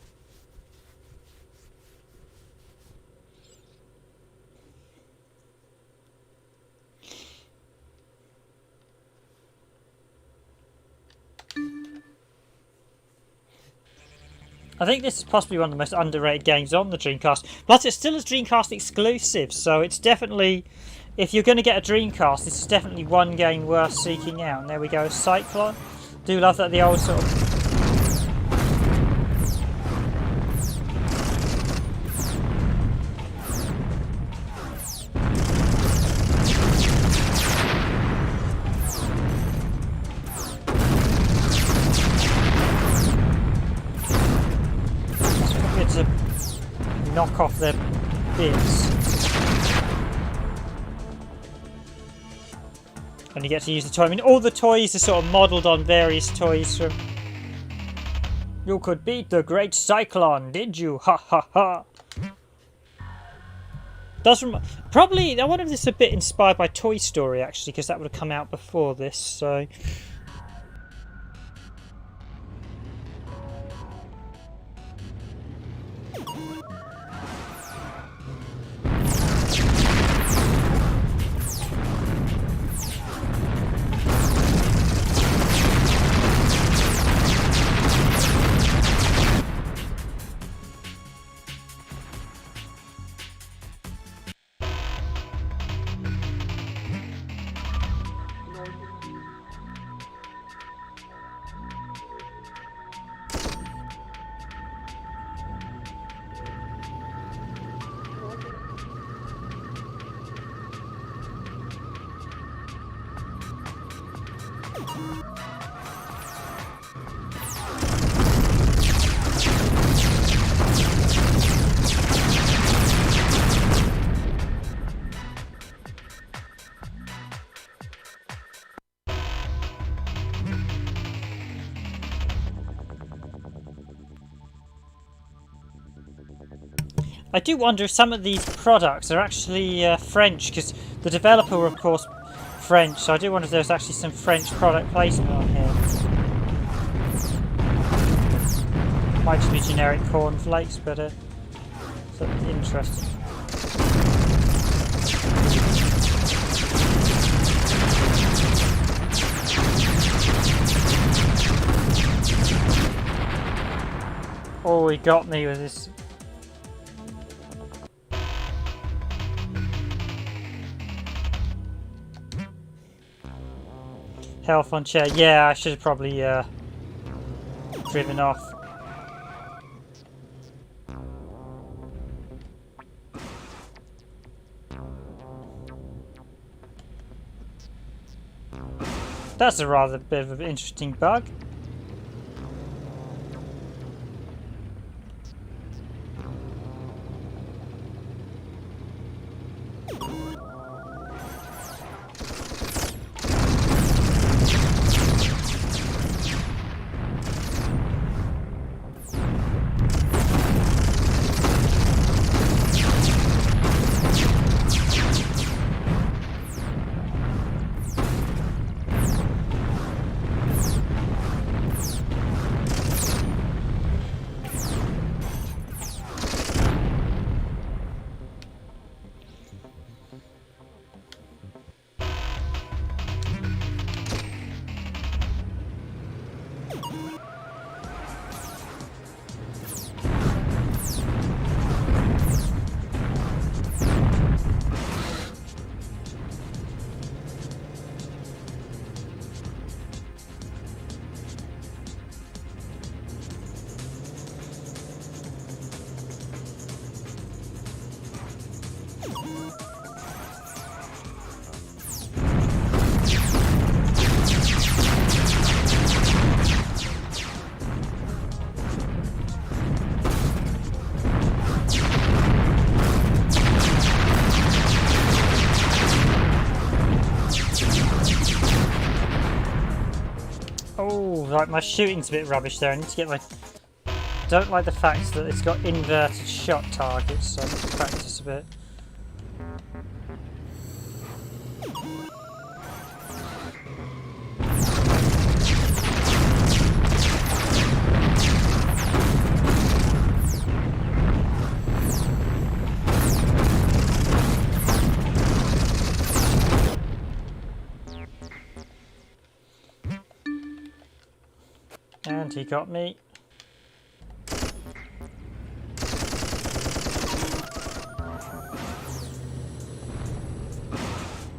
I think this is possibly one of the most underrated games on the Dreamcast. Plus, it's still a Dreamcast exclusive, so it's definitely... If you're going to get a Dreamcast, this is definitely one game worth seeking out. And there we go, Cyclone. Do love that the old sort of... knock off their bits. And you get to use the toy. I mean, all the toys are sort of modelled on various toys from... You could beat the Great Cyclone, did you? Ha ha ha. Does probably, I wonder if this is a bit inspired by Toy Story, actually, because that would have come out before this, so... I do wonder if some of these products are actually French, because the developer were of course French, so I do wonder if there's actually some French product placement on here. Might just be generic cornflakes, but something interesting. Oh, he got me with this. Health on chair. Yeah, I should have probably driven off. That's a rather bit of an interesting bug. right, my shooting's a bit rubbish there. I need to get my... Don't like the fact that it's got inverted shot targets, so I need to practice a bit. And he got me.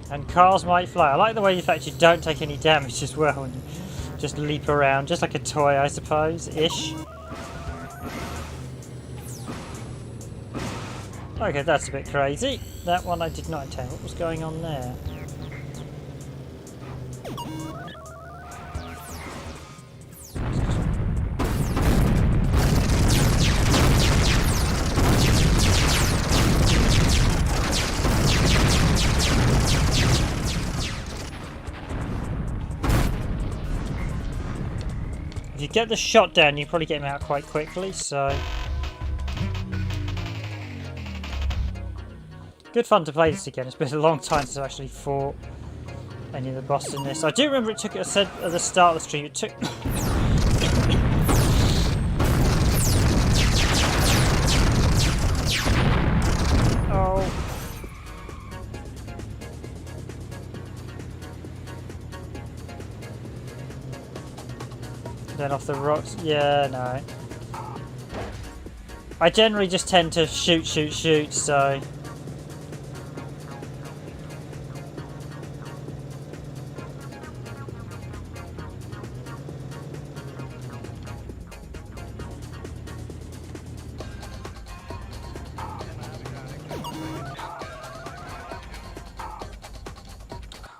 And cars might fly. I like the way the fact you don't take any damage as well and you just leap around, just like a toy, I suppose, ish. Okay, that's a bit crazy. That one I did not intend. What was going on there? If you get the shot down, you probably get him out quite quickly, so... Good fun to play this again. It's been a long time since I actually fought any of the bosses in this. I do remember it took, I said at the start of the stream, it took... Oh. Then off the rocks. Yeah, no. I generally just tend to shoot, so...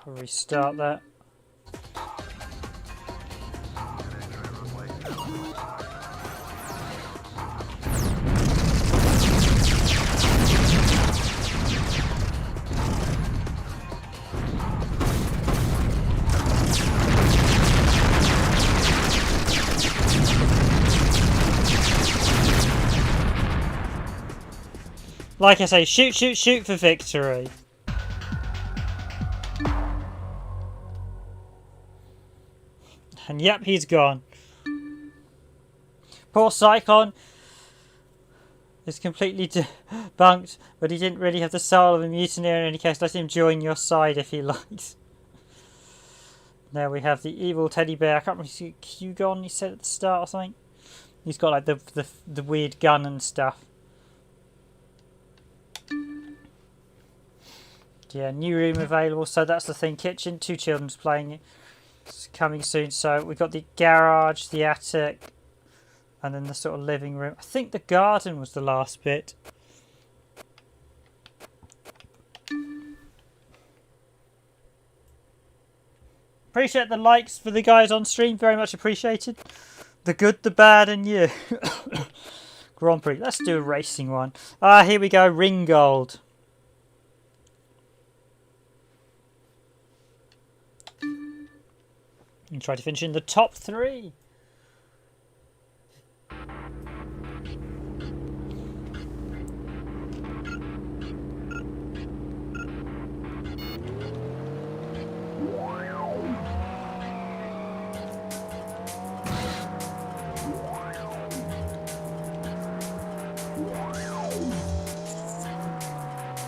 I'll restart that. Like I say, shoot for victory. And yep, he's gone. Poor Cyclone is completely debunked, but he didn't really have the soul of a mutineer in any case. Let him join your side if he likes. Now we have the evil teddy bear. I can't remember, see Hugon, he said at the start or something. He's got like the weird gun and stuff. Yeah, new room available. So that's the thing. Kitchen, 2 children's playing it. It's coming soon. So we've got the garage, the attic, and then the sort of living room. I think the garden was the last bit. Appreciate the likes for the guys on stream. Very much appreciated. The good, the bad, and you. Grand Prix. Let's do a racing one. Here we go. Ringgold. And try to finish in the top 3.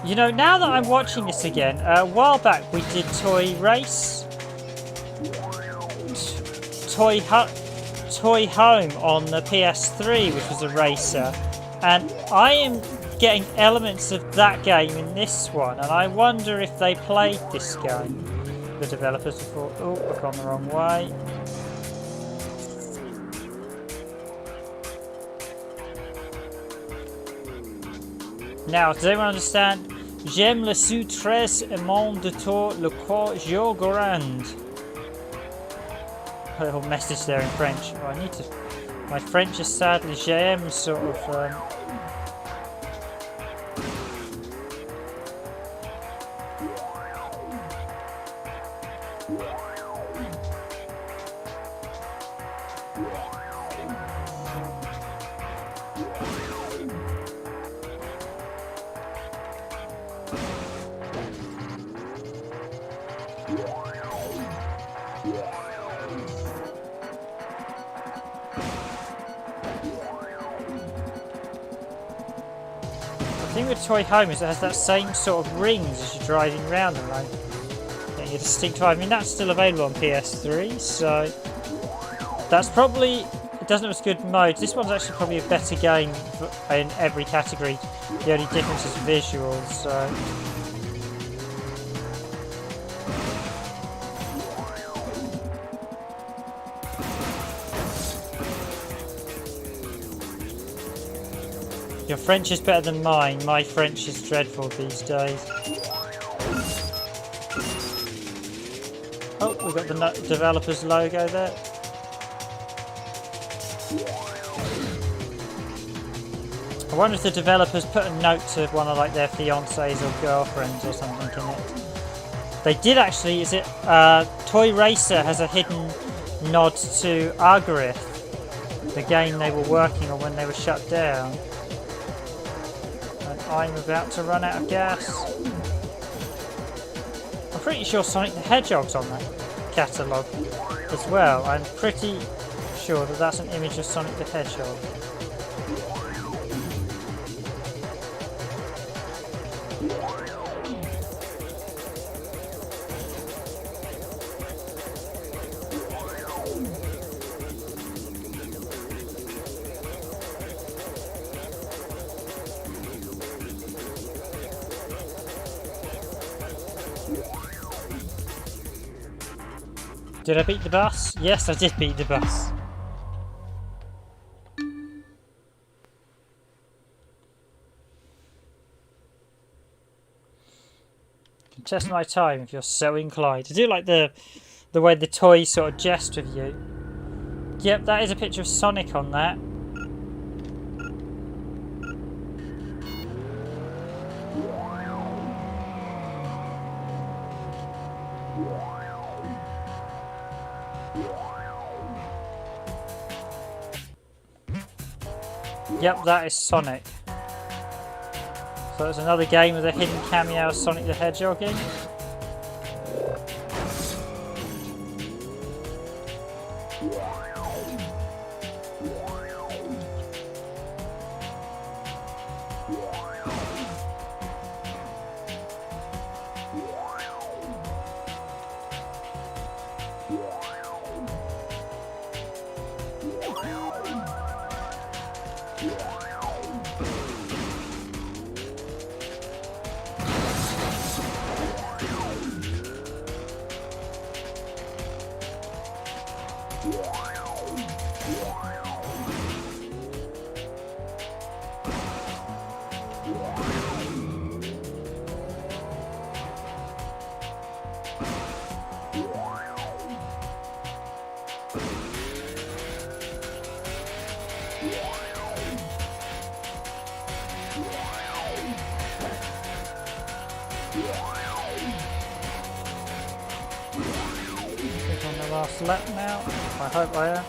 You know, now that I'm watching this again, a while back we did Toy Race. Toy Home on the PS3, which was a racer, and I am getting elements of that game in this one, and I wonder if they played this game, the developers, before. Oh, I've gone the wrong way. Now, does anyone understand? J'aime le sous-tres et mon de tour le corps grand. A little message there in French. Oh, I need to. My French is sadly j'aime sort of. The thing with Toy Home is it has that same sort of rings as you're driving around and like getting a distinct vibe. I mean, that's still available on PS3, so that's probably, it doesn't have as good modes. This one's actually probably a better game in every category. The only difference is visuals, so. Your French is better than mine. My French is dreadful these days. Oh, we've got the developer's logo there. I wonder if the developers put a note to one of like their fiancés or girlfriends or something in it. They did actually. Is it Toy Racer has a hidden nod to Argarith, the game they were working on when they were shut down. I'm about to run out of gas. I'm pretty sure Sonic the Hedgehog's on that catalogue as well. I'm pretty sure that that's an image of Sonic the Hedgehog. Did I beat the bus? Yes, I did beat the bus. Test my time if you're so inclined. I do like the way the toys sort of jest with you. Yep, that is a picture of Sonic on that. Yep, that is Sonic. So it's another game with a hidden cameo of Sonic the Hedgehog in. On the last lap now. I hope I am.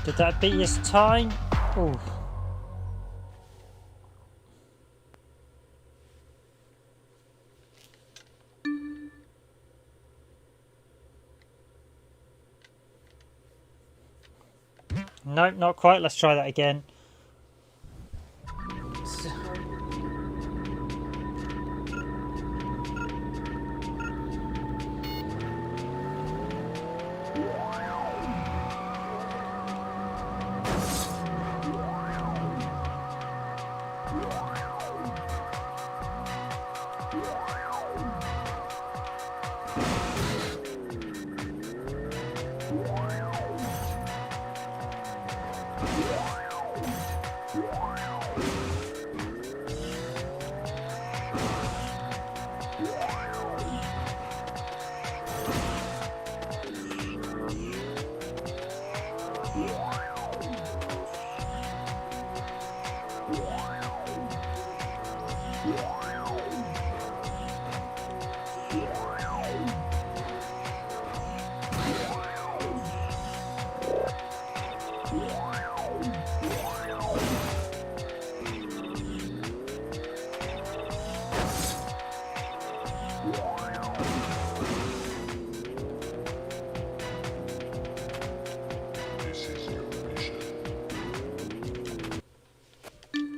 Did that beat his time? Ooh. Nope, not quite. Let's try that again.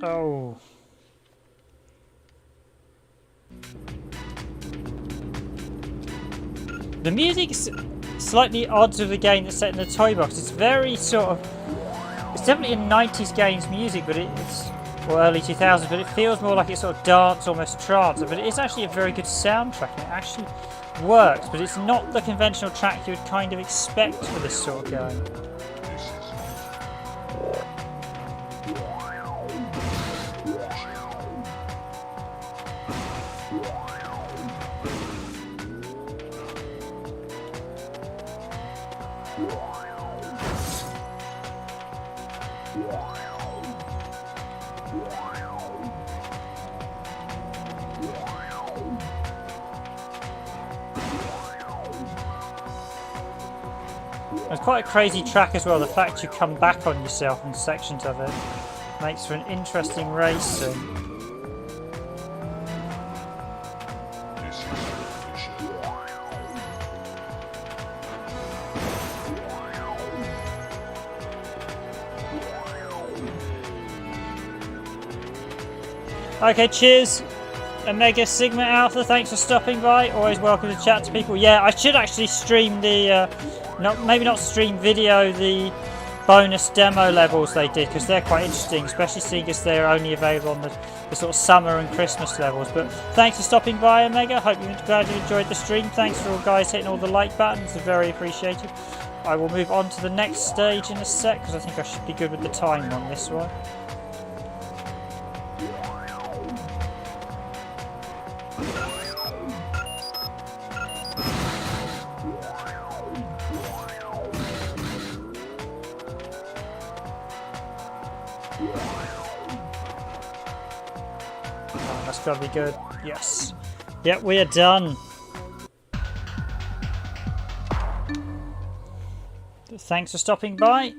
Oh. The music's slightly odd with the game that's set in the toy box. It's very sort of... It's definitely in 90s games music, but it's... Or early 2000s, but it feels more like it's sort of dance, almost trance. But it is actually a very good soundtrack, and it actually works. But it's not the conventional track you would kind of expect for this sort of game. It's quite a crazy track as well. The fact you come back on yourself in sections of it makes for an interesting racing. Okay, cheers. Omega Sigma Alpha, thanks for stopping by. Always welcome to chat to people. Yeah, I should actually stream the, maybe not stream video, the bonus demo levels they did, because they're quite interesting, especially seeing as they're only available on the sort of summer and Christmas levels. But thanks for stopping by, Omega. Hope you're glad you enjoyed the stream. Thanks for all guys hitting all the like buttons. They're very appreciated. I will move on to the next stage in a sec, because I think I should be good with the time on this one. Gotta be good. Yes. Yep, we are done. Thanks for stopping by.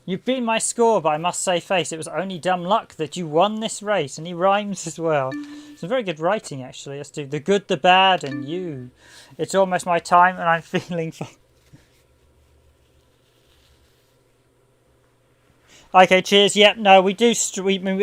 You've beaten my score, but I must say, Face, it was only dumb luck that you won this race, and he rhymes as well. Some very good writing, actually. Let's do the good, the bad, and you. It's almost my time, and I'm feeling fine. Okay, cheers. Yep, no, we do.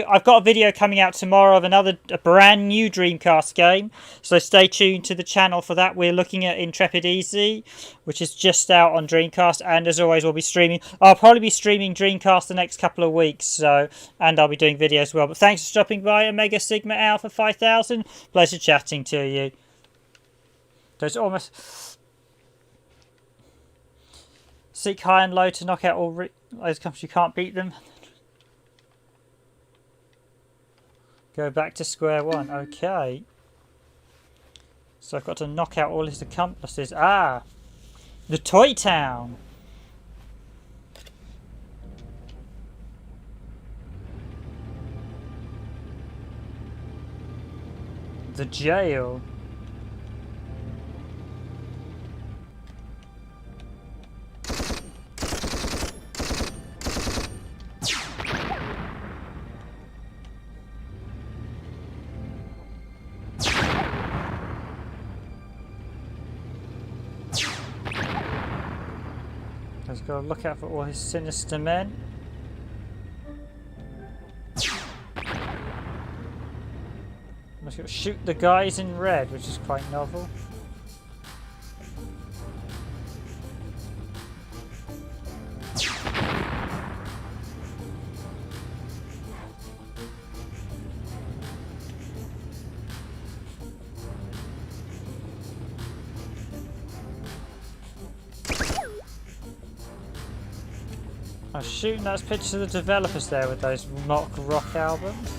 I've got a video coming out tomorrow of a brand new Dreamcast game, so stay tuned to the channel for that. We're looking at Intrepid Easy, which is just out on Dreamcast, and as always, we'll be streaming. I'll probably be streaming Dreamcast the next couple of weeks, and I'll be doing videos as well. But thanks for stopping by, Omega Sigma Alpha 5000. Pleasure chatting to you. So it's almost seek high and low to knock out all those companies. You can't beat them. Go back to square one. Okay. So I've got to knock out all his accomplices. Ah! The Toy Town! The jail. He's got to look out for all his sinister men. Must got to shoot the guys in red, which is quite novel. I'm shooting those pictures of the developers there with those mock rock albums.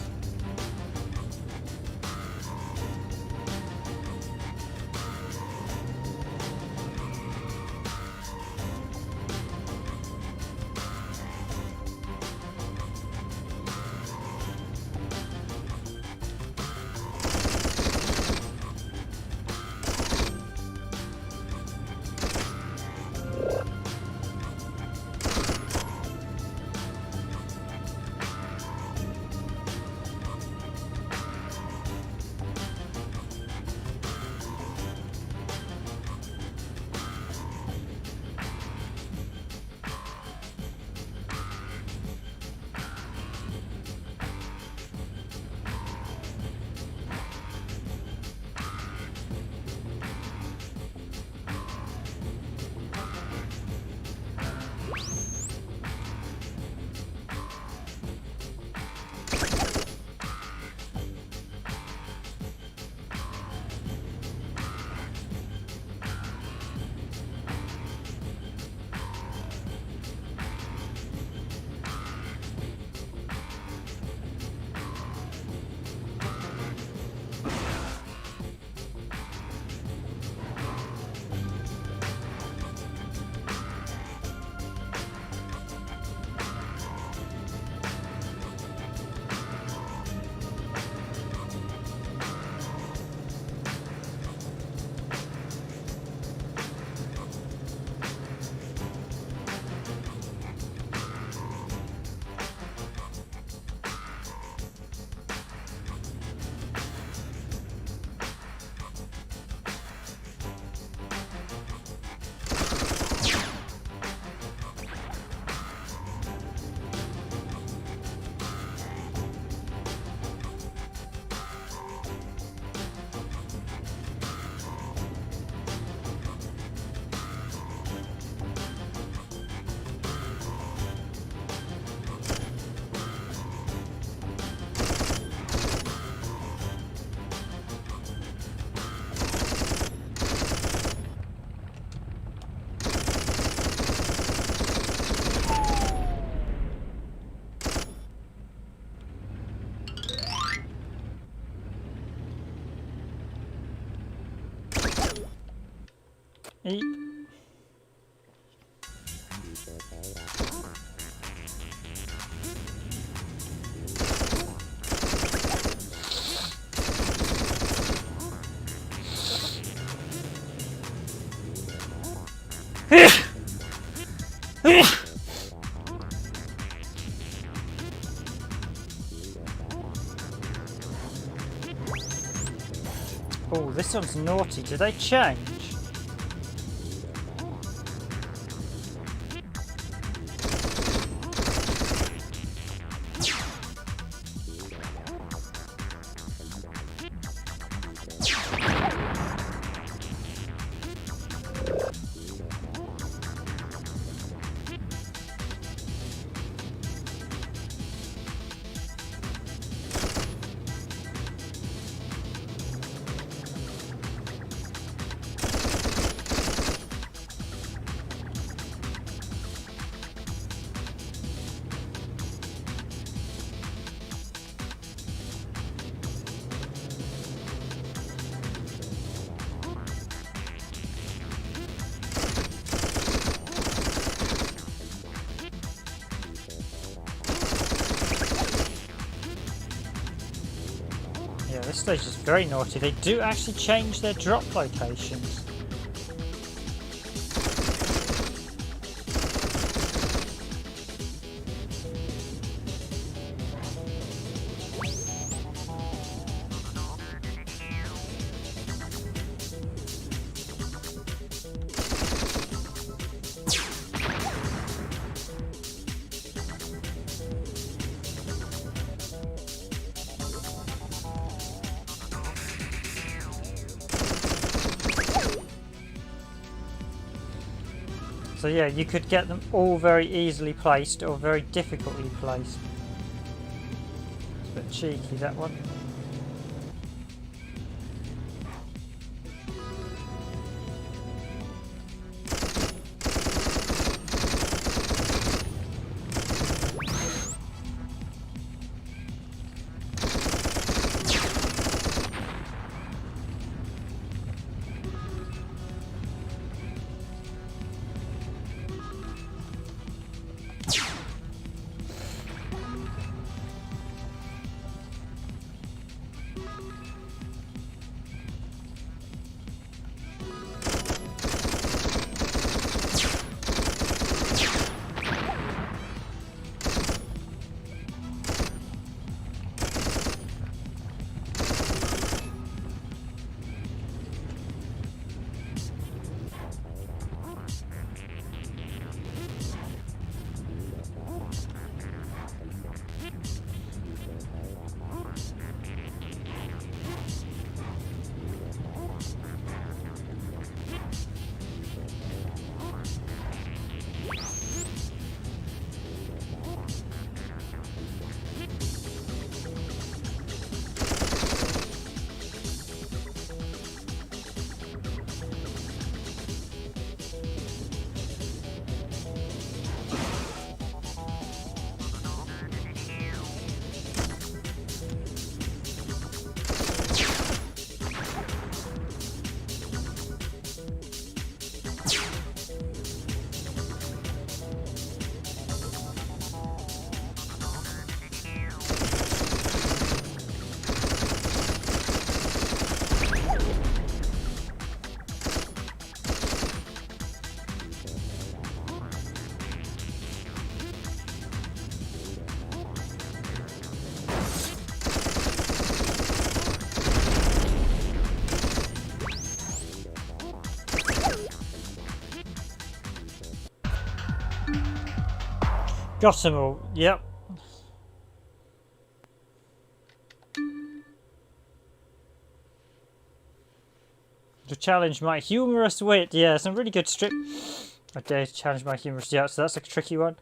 Eat. Oh, this one's naughty. Did they change? This stage is very naughty. They do actually change their drop locations. So yeah, you could get them all very easily placed or very difficultly placed. It's a bit cheeky, that one. Got 'em all. Yep. To challenge my humorous wit. Yeah, some really good strip. I dare to challenge my humorous. Yeah, so that's a tricky one.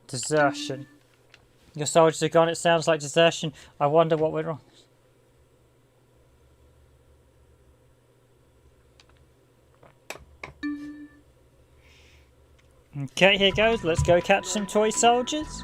Desertion. Your soldiers are gone. It sounds like desertion. I wonder what went wrong. Okay, here goes. Let's go catch some toy soldiers.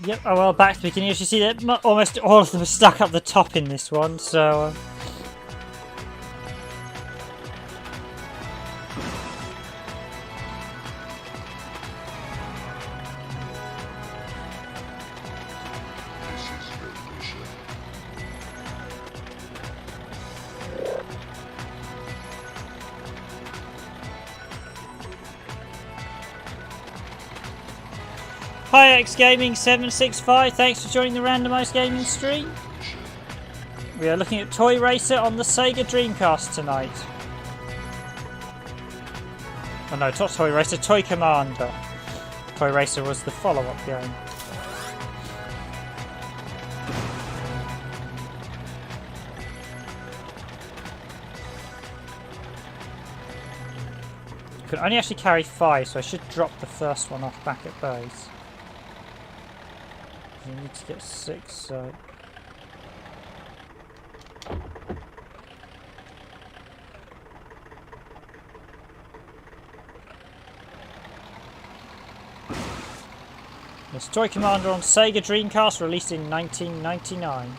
Yep, oh well, back to the beginning. As you see, that almost all of them are stuck up the top in this one, so... Hi XGaming765, thanks for joining the Randomised Gaming stream. We are looking at Toy Racer on the Sega Dreamcast tonight. Oh no, not Toy Racer, Toy Commander. Toy Racer was the follow-up game. You can only actually carry 5, so I should drop the first one off back at base. You need to get 6, so... It's Toy Commander on Sega Dreamcast, released in 1999.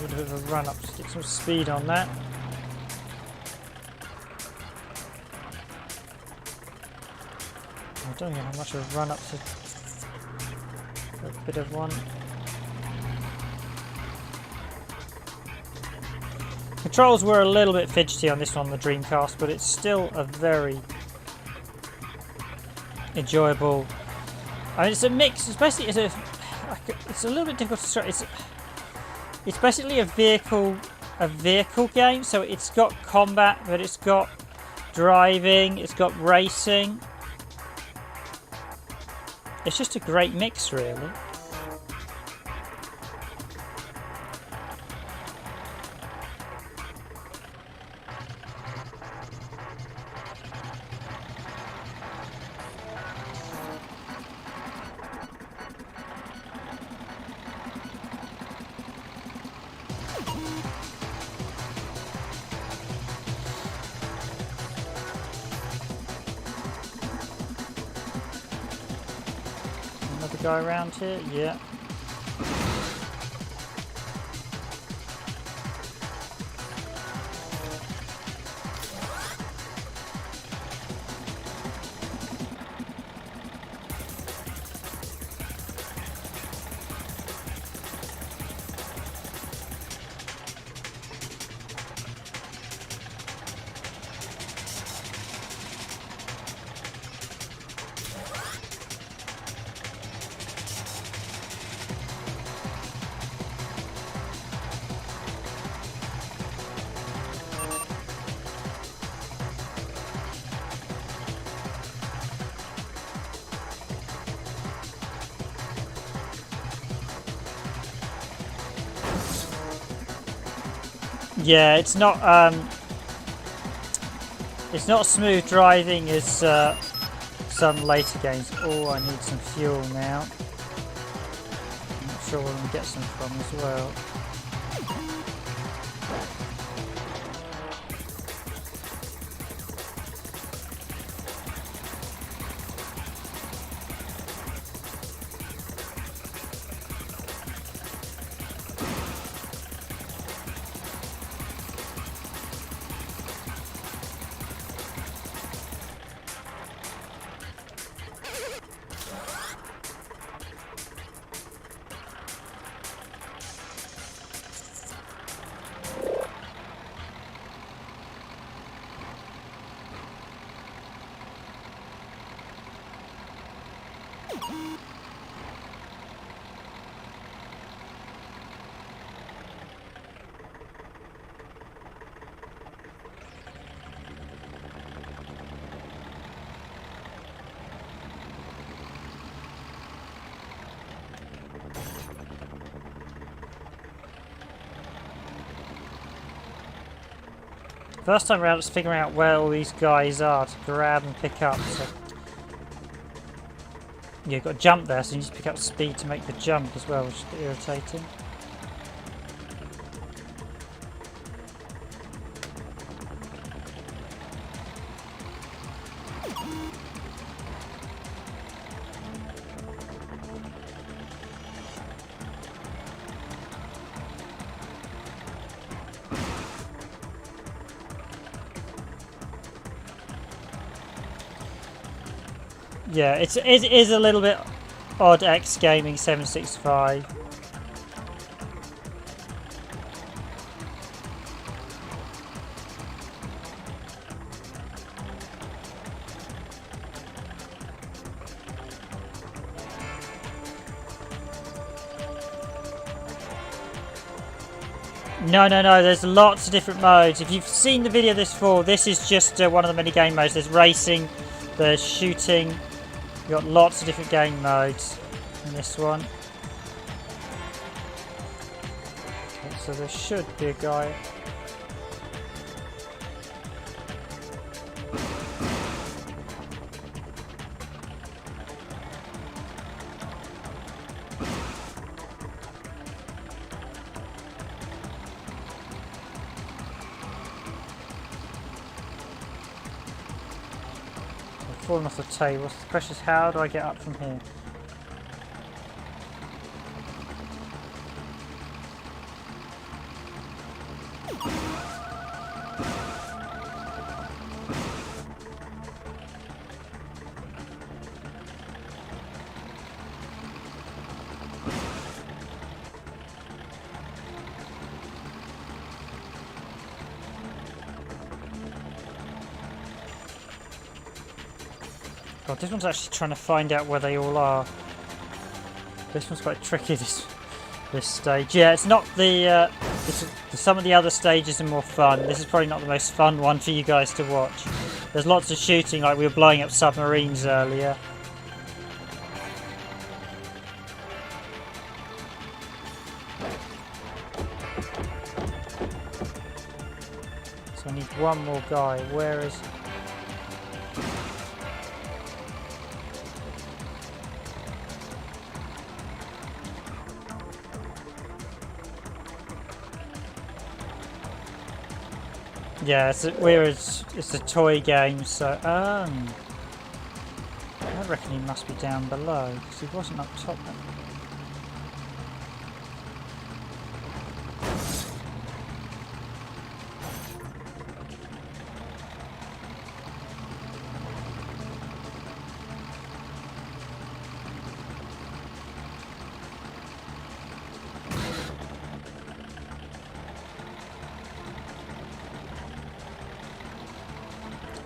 A bit of a run up to get some speed on that. I don't know how much of a run up to a bit of one. Controls were a little bit fidgety on this one, the Dreamcast, but it's still a very enjoyable. I mean, it's a mix. It's basically it's a little bit difficult to start. It's basically a vehicle game, so it's got combat, but it's got driving, it's got racing. It's just a great mix, really. Guy around here, yeah. Yeah, it's not smooth driving as some later games. Oh, I need some fuel now. I'm not sure where we can get some from as well. First time around, it's figuring out where all these guys are to grab and pick up. So yeah, you've got to jump there, so you need to pick up speed to make the jump as well, which is a bit irritating. Yeah, it is a little bit odd. X Gaming 765. No, there's lots of different modes. If you've seen the video this before, this is just one of the many game modes. There's racing, there's shooting. You've got lots of different game modes in this one. Okay, so there should be a guy. Falling off the table. The question is, how do I get up from here? God, this one's actually trying to find out where they all are. This one's quite tricky, this stage. Yeah, it's not the... some of the other stages are more fun. This is probably not the most fun one for you guys to watch. There's lots of shooting, like we were blowing up submarines earlier. So I need one more guy. Where is... Yeah, it's a toy game, so I reckon he must be down below because he wasn't up top.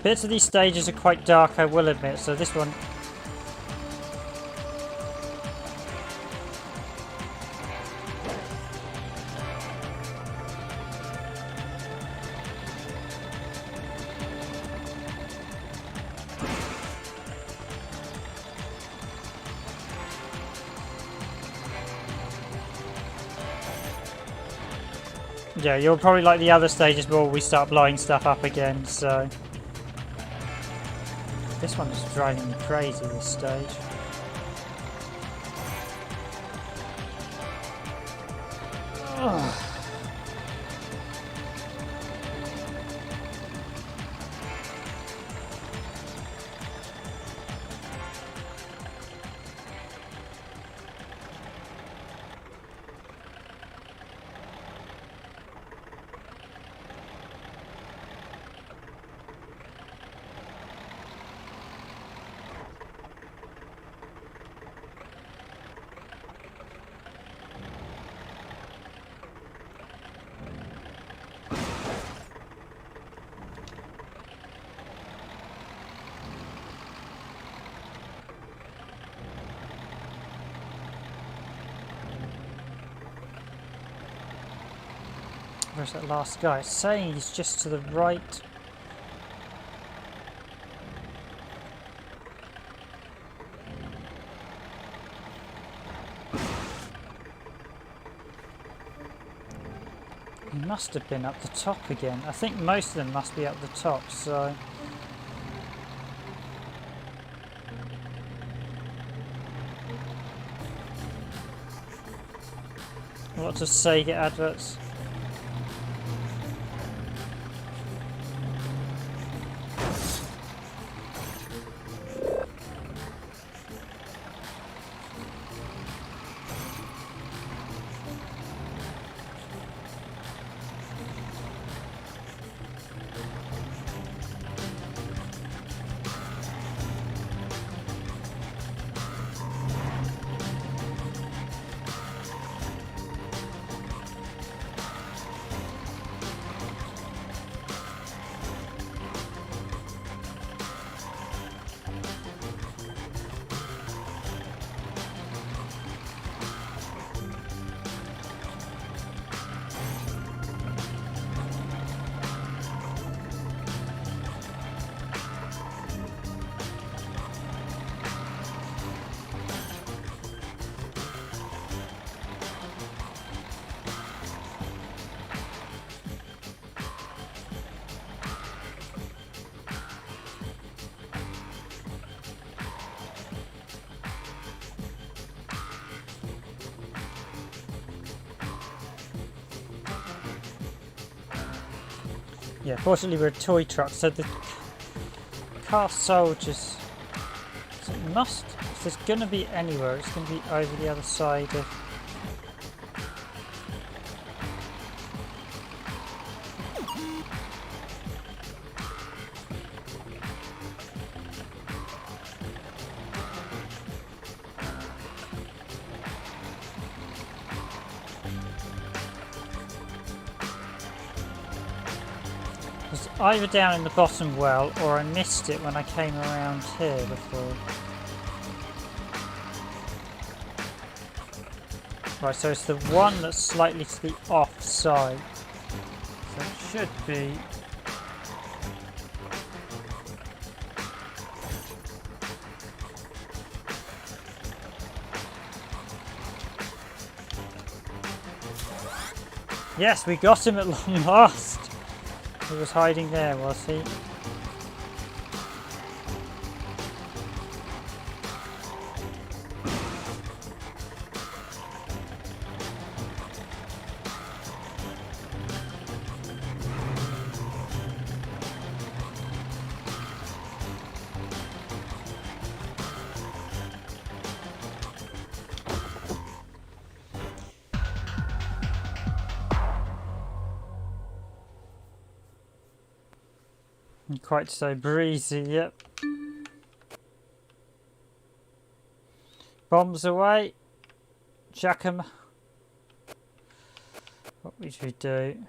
Bits of these stages are quite dark, I will admit, so this one... Yeah, you'll probably like the other stages more, we start blowing stuff up again, so... This one is driving me crazy, this stage. Ugh. Where's that last guy? It's saying he's just to the right. He must have been up the top again. I think most of them must be up the top, so... Lots of Sega adverts. Yeah, fortunately we're a toy truck, so the car soldiers... So it must... If there's going to be anywhere, it's going to be over the other side of... It's either down in the bottom well, or I missed it when I came around here before. Right, so it's the one that's slightly to the off side. So it should be... Yes, we got him at long last! He was hiding there, was he? Quite so breezy, yep. Bombs away. Chuck 'em. What would we do?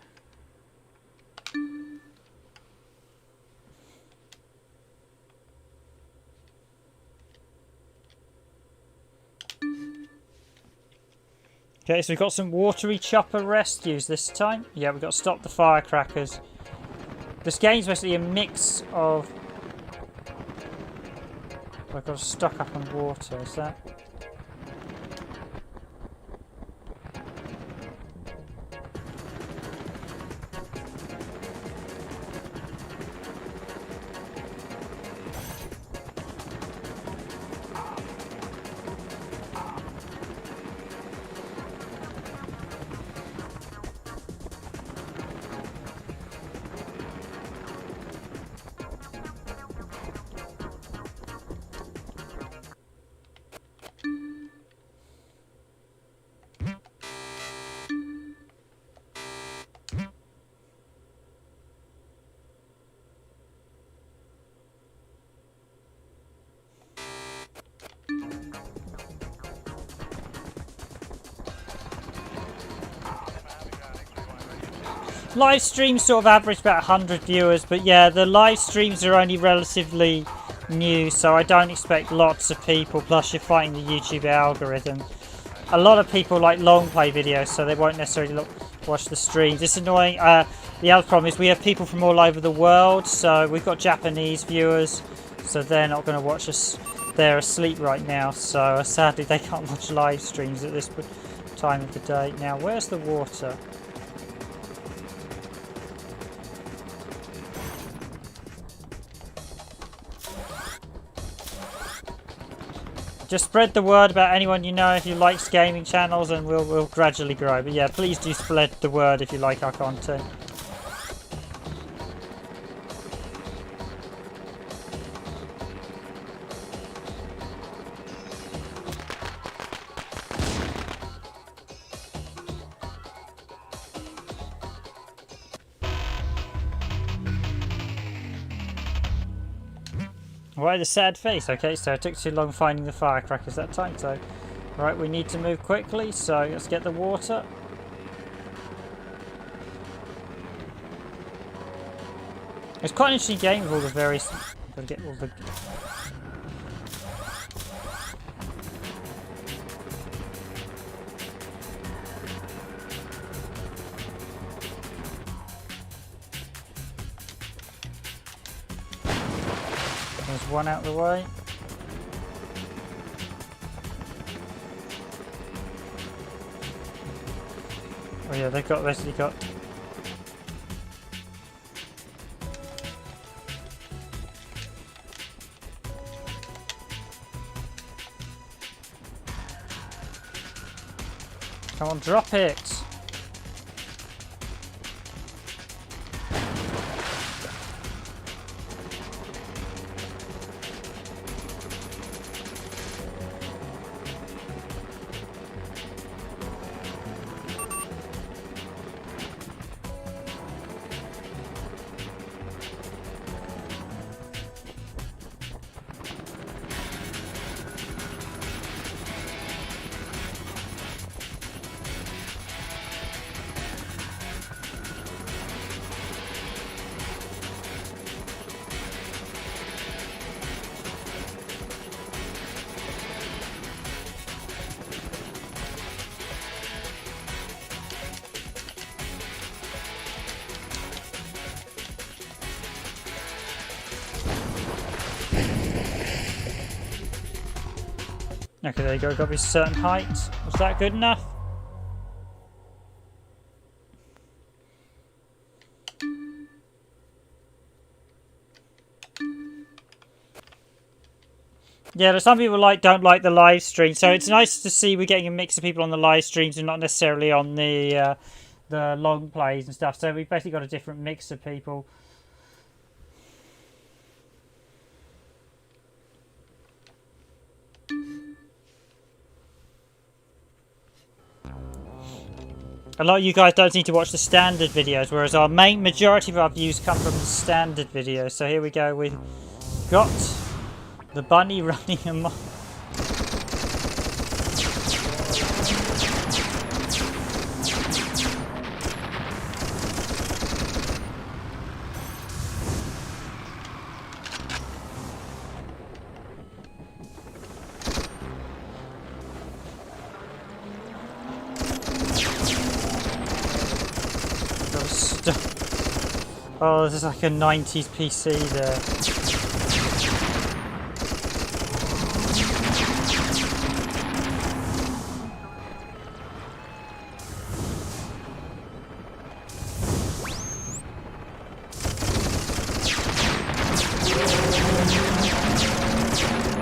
Okay, so we've got some watery chopper rescues this time. Yeah, we've got to stop the firecrackers. This game's basically a mix of... I've got stuck up on water, is that? Live streams sort of average about 100 viewers, but yeah, the live streams are only relatively new, so I don't expect lots of people, plus you're fighting the YouTube algorithm. A lot of people like long play videos, so they won't necessarily watch the streams. It's annoying. The other problem is we have people from all over the world, so we've got Japanese viewers, so they're not going to watch us. They're asleep right now, so sadly they can't watch live streams at this time of the day. Now, where's the water? Just spread the word about anyone you know who likes gaming channels, and we'll gradually grow. But yeah, please do spread the word if you like our content. Why the sad face? Okay, so it took too long finding the firecrackers that time, so... Right, we need to move quickly, so let's get the water. It's quite an interesting game with all the various... Gotta get all the... There's one out of the way. Oh yeah, they've basically got... Come on, drop it! Okay, there you go. Got to be a certain height. Was that good enough? Yeah, some people don't like the live stream, so it's nice to see we're getting a mix of people on the live streams and not necessarily on the long plays and stuff. So we've basically got a different mix of people. A lot of you guys don't need to watch the standard videos, whereas our majority of our views come from the standard videos. So here we go. We've got the bunny running amok. Oh, this is like a 90s PC there.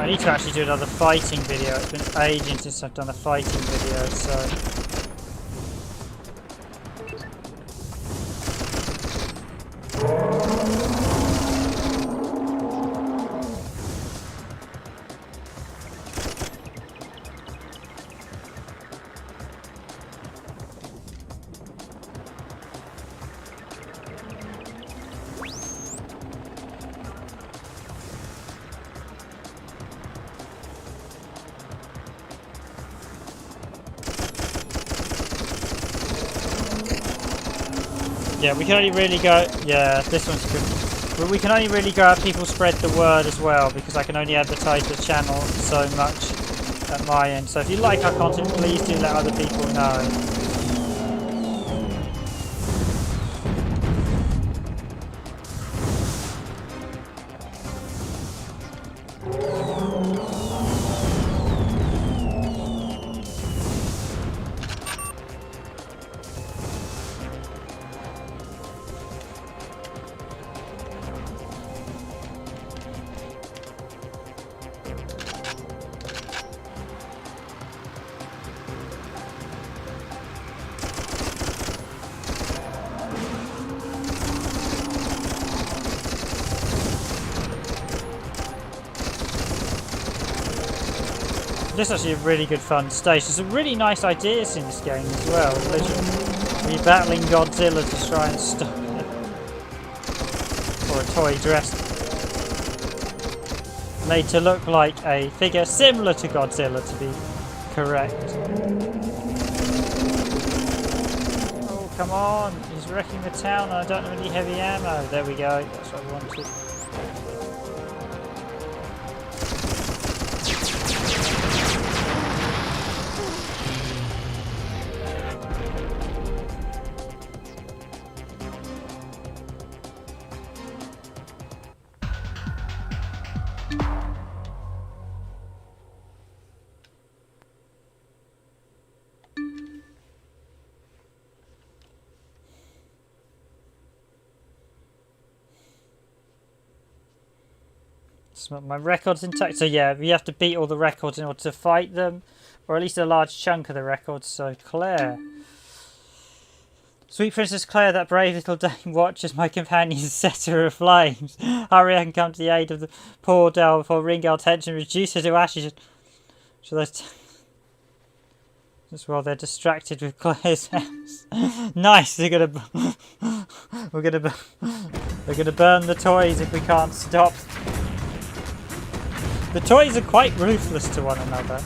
I need to actually do another fighting video. It's been ages since I've done a fighting video, so... Yeah, we can only really go... Yeah, this one's good. But we can only really go out people spread the word as well, because I can only advertise the channel so much at my end. So if you like our content, please do let other people know. This is actually a really good fun stage. There's some really nice ideas in this game as well. We're battling Godzilla to try and stop it. Or a toy dressed. Made to look like a figure similar to Godzilla, to be correct. Oh, come on. He's wrecking the town and I don't have any heavy ammo. There we go. That's what I wanted. My record's intact, so yeah, you have to beat all the records in order to fight them, or at least a large chunk of the records. So Claire, sweet Princess Claire, that brave little dame watches my companions set her aflames. Hurry and come to the aid of the poor doll before Ringo tension reduce her to ashes. So those just while they're distracted with Claire's house. Nice. We're gonna burn the toys if we can't stop. The toys are quite ruthless to one another.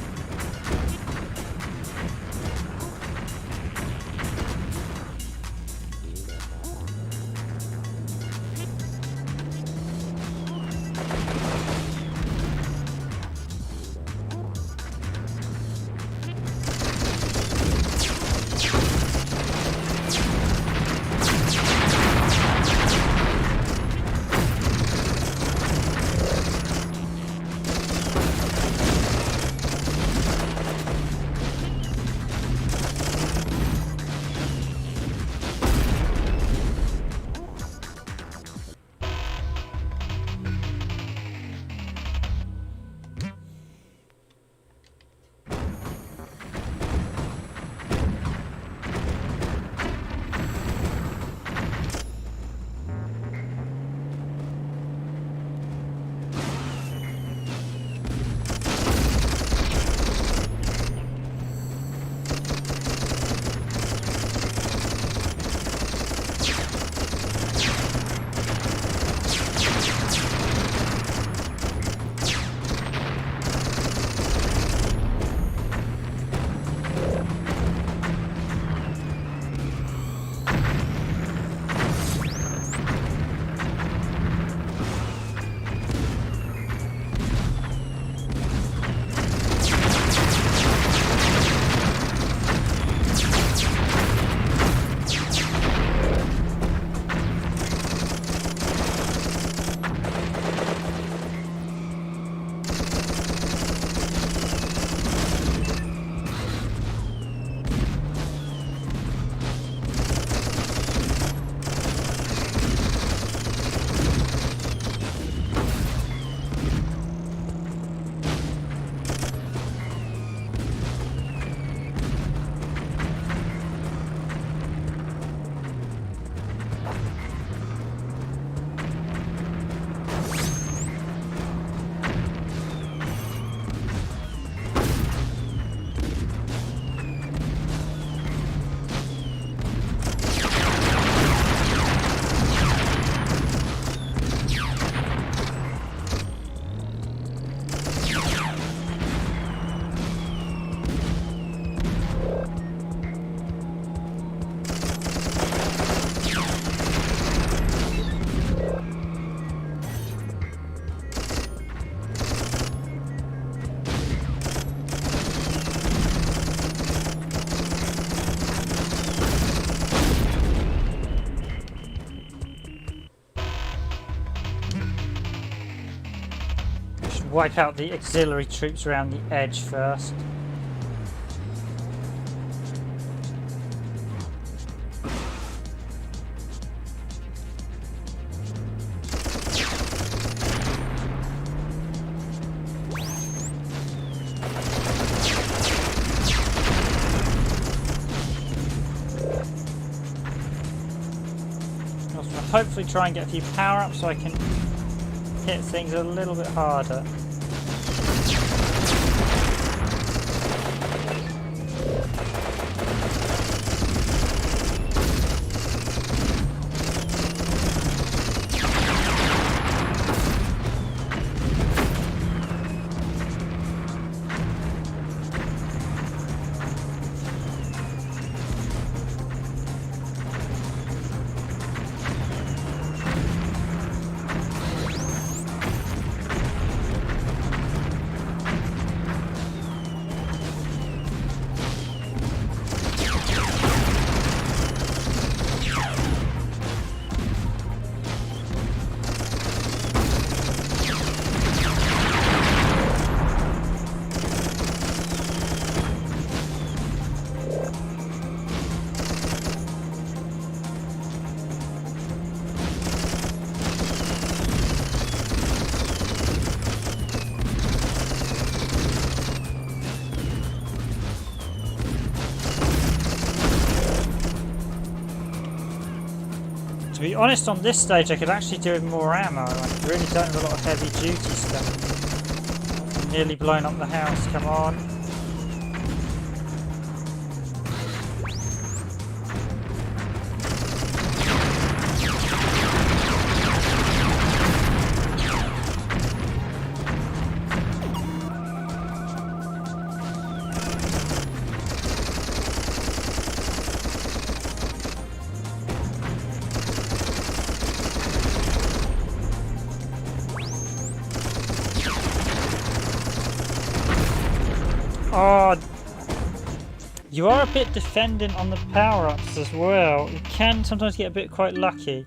wipe out the auxiliary troops around the edge first. Hopefully try and get a few power-ups so I can hit things a little bit harder. To be honest, on this stage I could actually do with more ammo. I really don't have a lot of heavy duty stuff. I'm nearly blown up the house, come on. Oh, you are a bit dependent on the power-ups as well. You can sometimes get a bit quite lucky.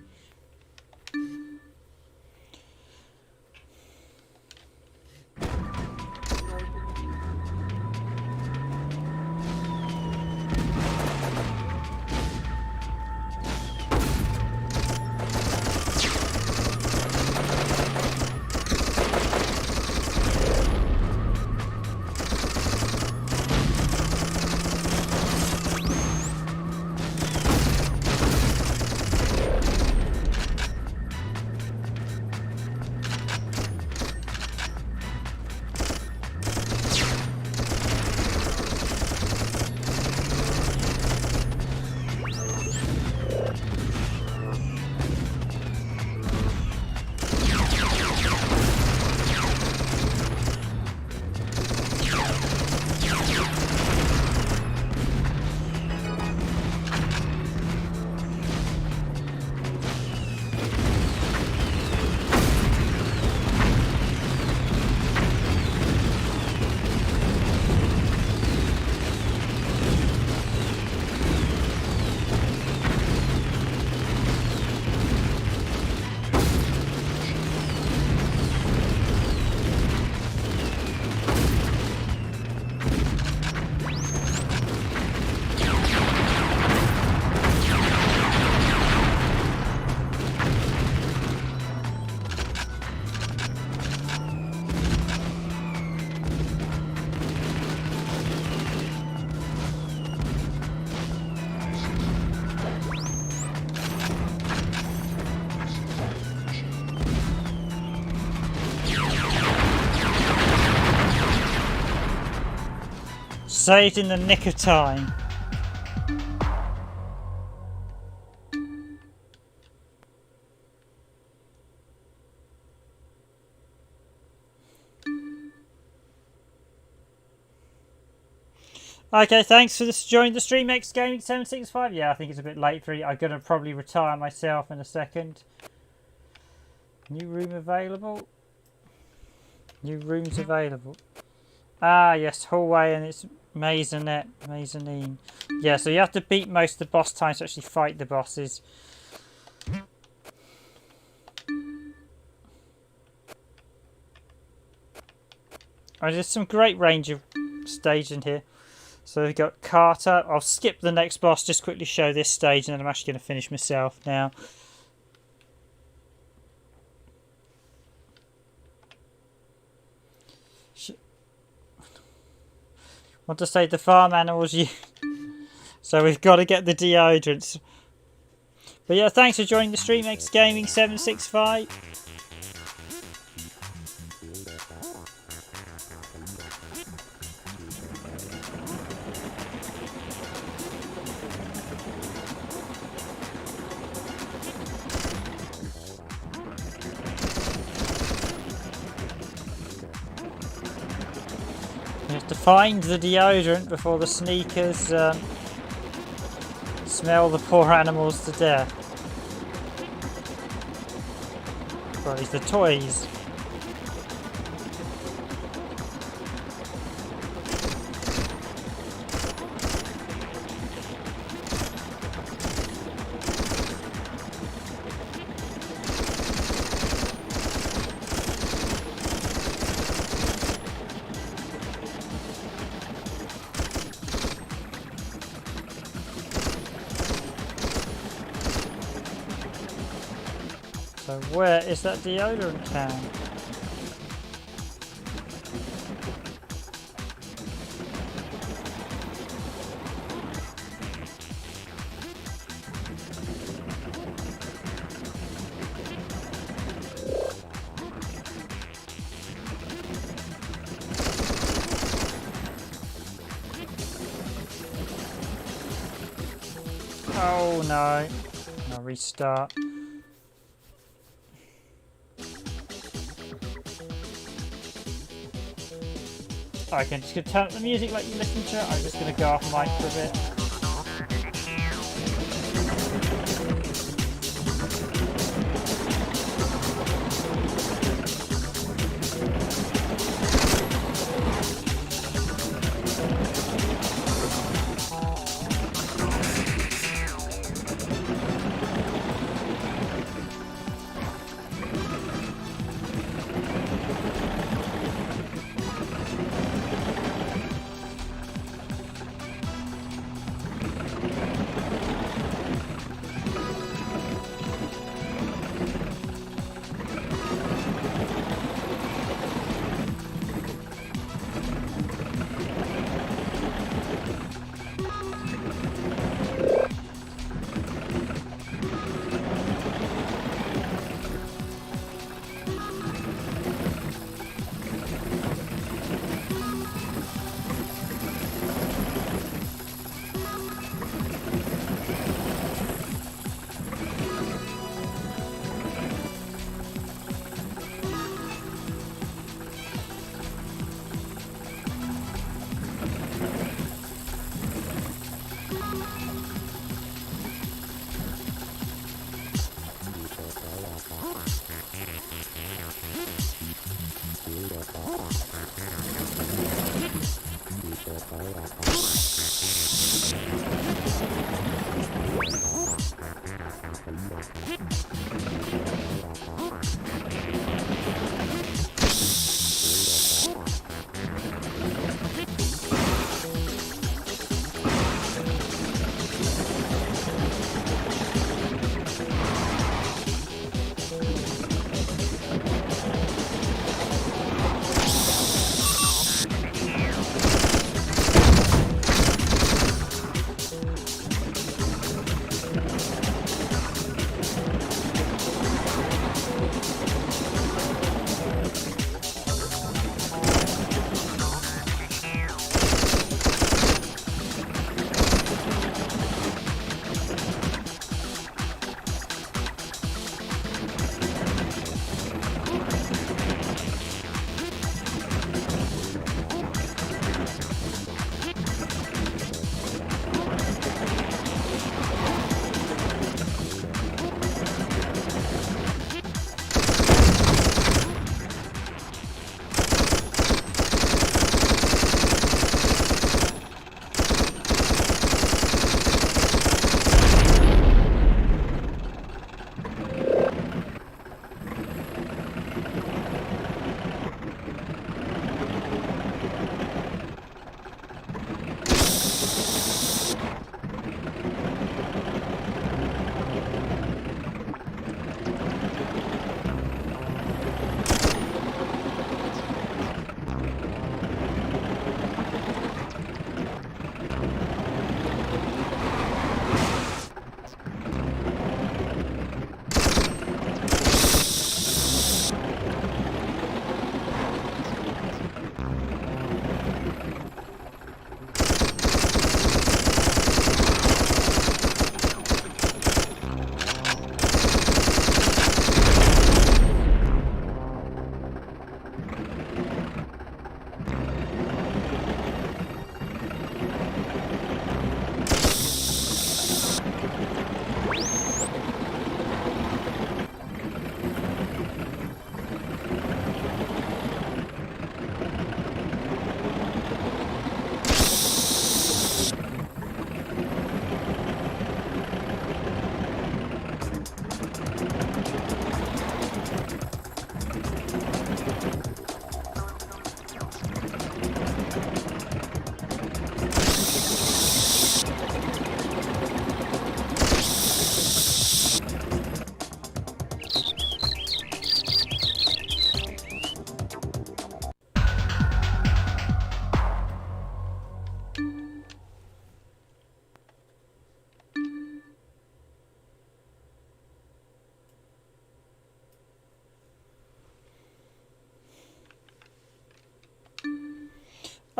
Saved in the nick of time. Okay, thanks for joining the stream, X Gaming 765. Yeah, I think it's a bit late for you. I'm gonna probably retire myself in a second. New room available. New rooms available. Ah, yes, hallway, and it's maisonette, mezzanine. Yeah, so you have to beat most of the boss times to actually fight the bosses. There's some great range of stage in here. So we've got Carter. I'll skip the next boss, just quickly show this stage, and then I'm actually going to finish myself now. Want to say the farm animals so we've got to get the deodorants. But yeah, thanks for joining the stream, Gaming 765. You have to find the deodorant before the sneakers smell the poor animals to death. Well, it's the toys. So where is that deodorant can? Oh no. I'll restart. Okay, I'm just going to turn up the music like you listen to it. I'm just going to go off mic for a bit.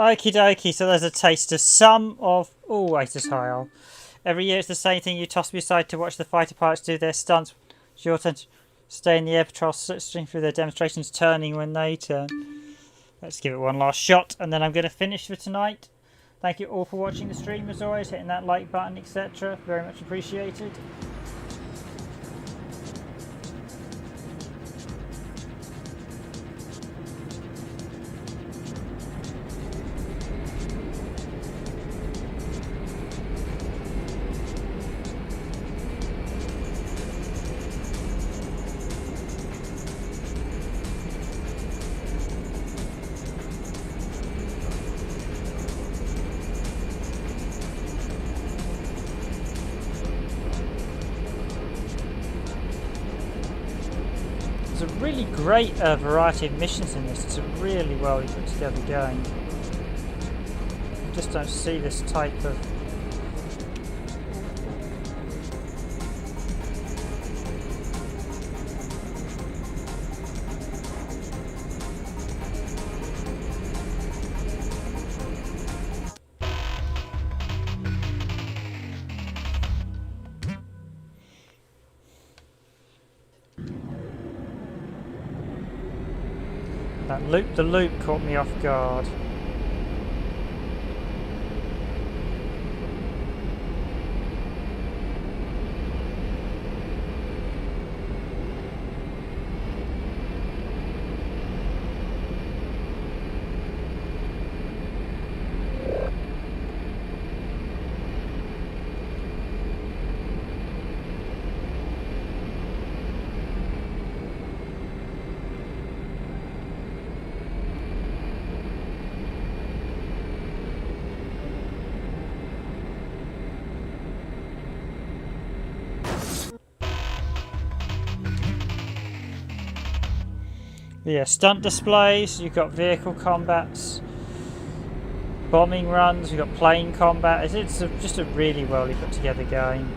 Okie dokie, so there's a taste of some of... Oh, Aces Hile. Every year it's the same thing. You toss me aside to watch the fighter pilots do their stunts. It's your turn to stay in the air patrol, slipstream through their demonstrations, turning when they turn. Let's give it one last shot, and then I'm going to finish for tonight. Thank you all for watching the stream, as always, hitting that like button, etc. Very much appreciated. There's a really great variety of missions in this. It's a really well put together game. I just don't see this type of... That loop the loop caught me off guard. Yeah, stunt displays, you've got vehicle combats, bombing runs, you've got plane combat. It's just a really well put together game.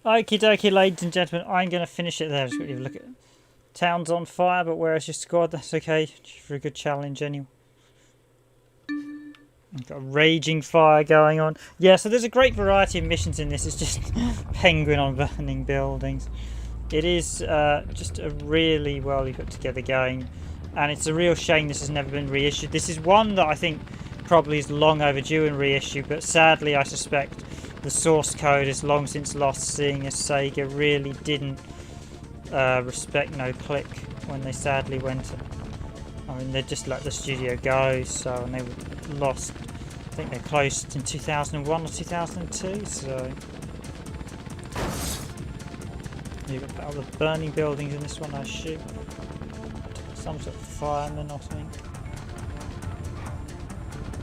Okie dokie, ladies and gentlemen, I'm going to finish it there. Just got to look at town's on fire, but where is your squad? That's okay. For a good challenge anyway. Got a raging fire going on. Yeah, so there's a great variety of missions in this. It's just penguin on burning buildings. It is just a really well put together game, and it's a real shame this has never been reissued. This is one that I think probably is long overdue in reissue, but sadly I suspect the source code is long since lost, seeing as Sega really didn't respect no-click when they sadly went. I mean, they just let the studio go, so, and they were lost. I think they closed in 2001 or 2002, so... You've got all the burning buildings in this one, I assume. Some sort of fireman or something.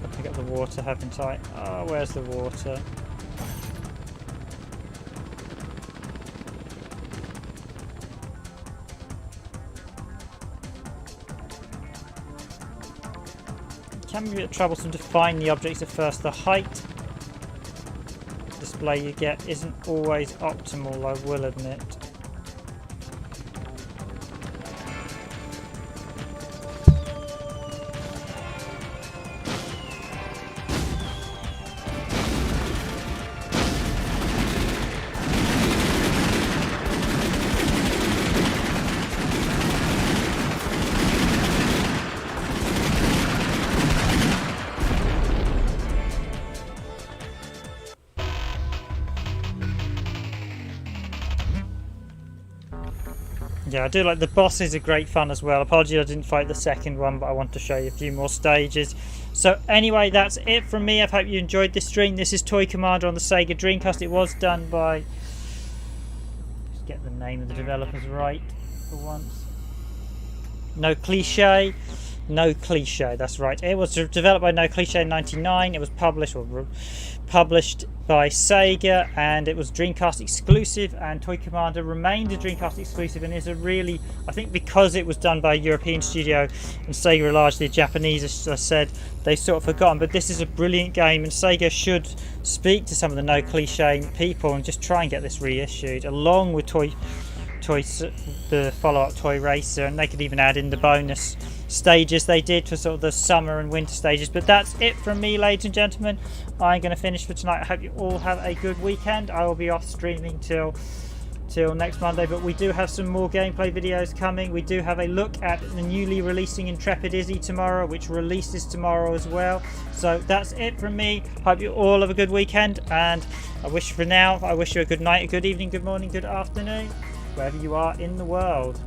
I'll pick up the water, having tight. Oh, where's the water? It can be a bit troublesome to find the objects at first. The height display you get isn't always optimal, I will admit. Yeah, I do like the bosses are great fun as well. Apologies I didn't fight the second one, but I want to show you a few more stages. So anyway, that's it from me. I hope you enjoyed this stream. This is Toy Commander on the Sega Dreamcast. It was done by... Just get the name of the developers right for once. No Cliché. No Cliché, that's right. It was developed by No Cliché in '99. It was published by Sega, and it was Dreamcast exclusive, and Toy Commander remained a Dreamcast exclusive, and is a really, I think because it was done by a European studio and Sega are largely Japanese, as I said, they've sort of forgotten, but this is a brilliant game, and Sega should speak to some of the No Cliché people and just try and get this reissued along with the follow-up Toy Racer, and they could even add in the bonus stages they did for sort of the summer and winter stages. But that's it from me, ladies and gentlemen. I'm going to finish for tonight. I hope you all have a good weekend. I will be off streaming till next Monday, but we do have some more gameplay videos coming. We do have a look at the newly releasing Intrepid Izzy tomorrow, which releases tomorrow as well. So that's it from me. Hope you all have a good weekend, and I wish you a good night, a good evening, good morning, good afternoon, wherever you are in the world.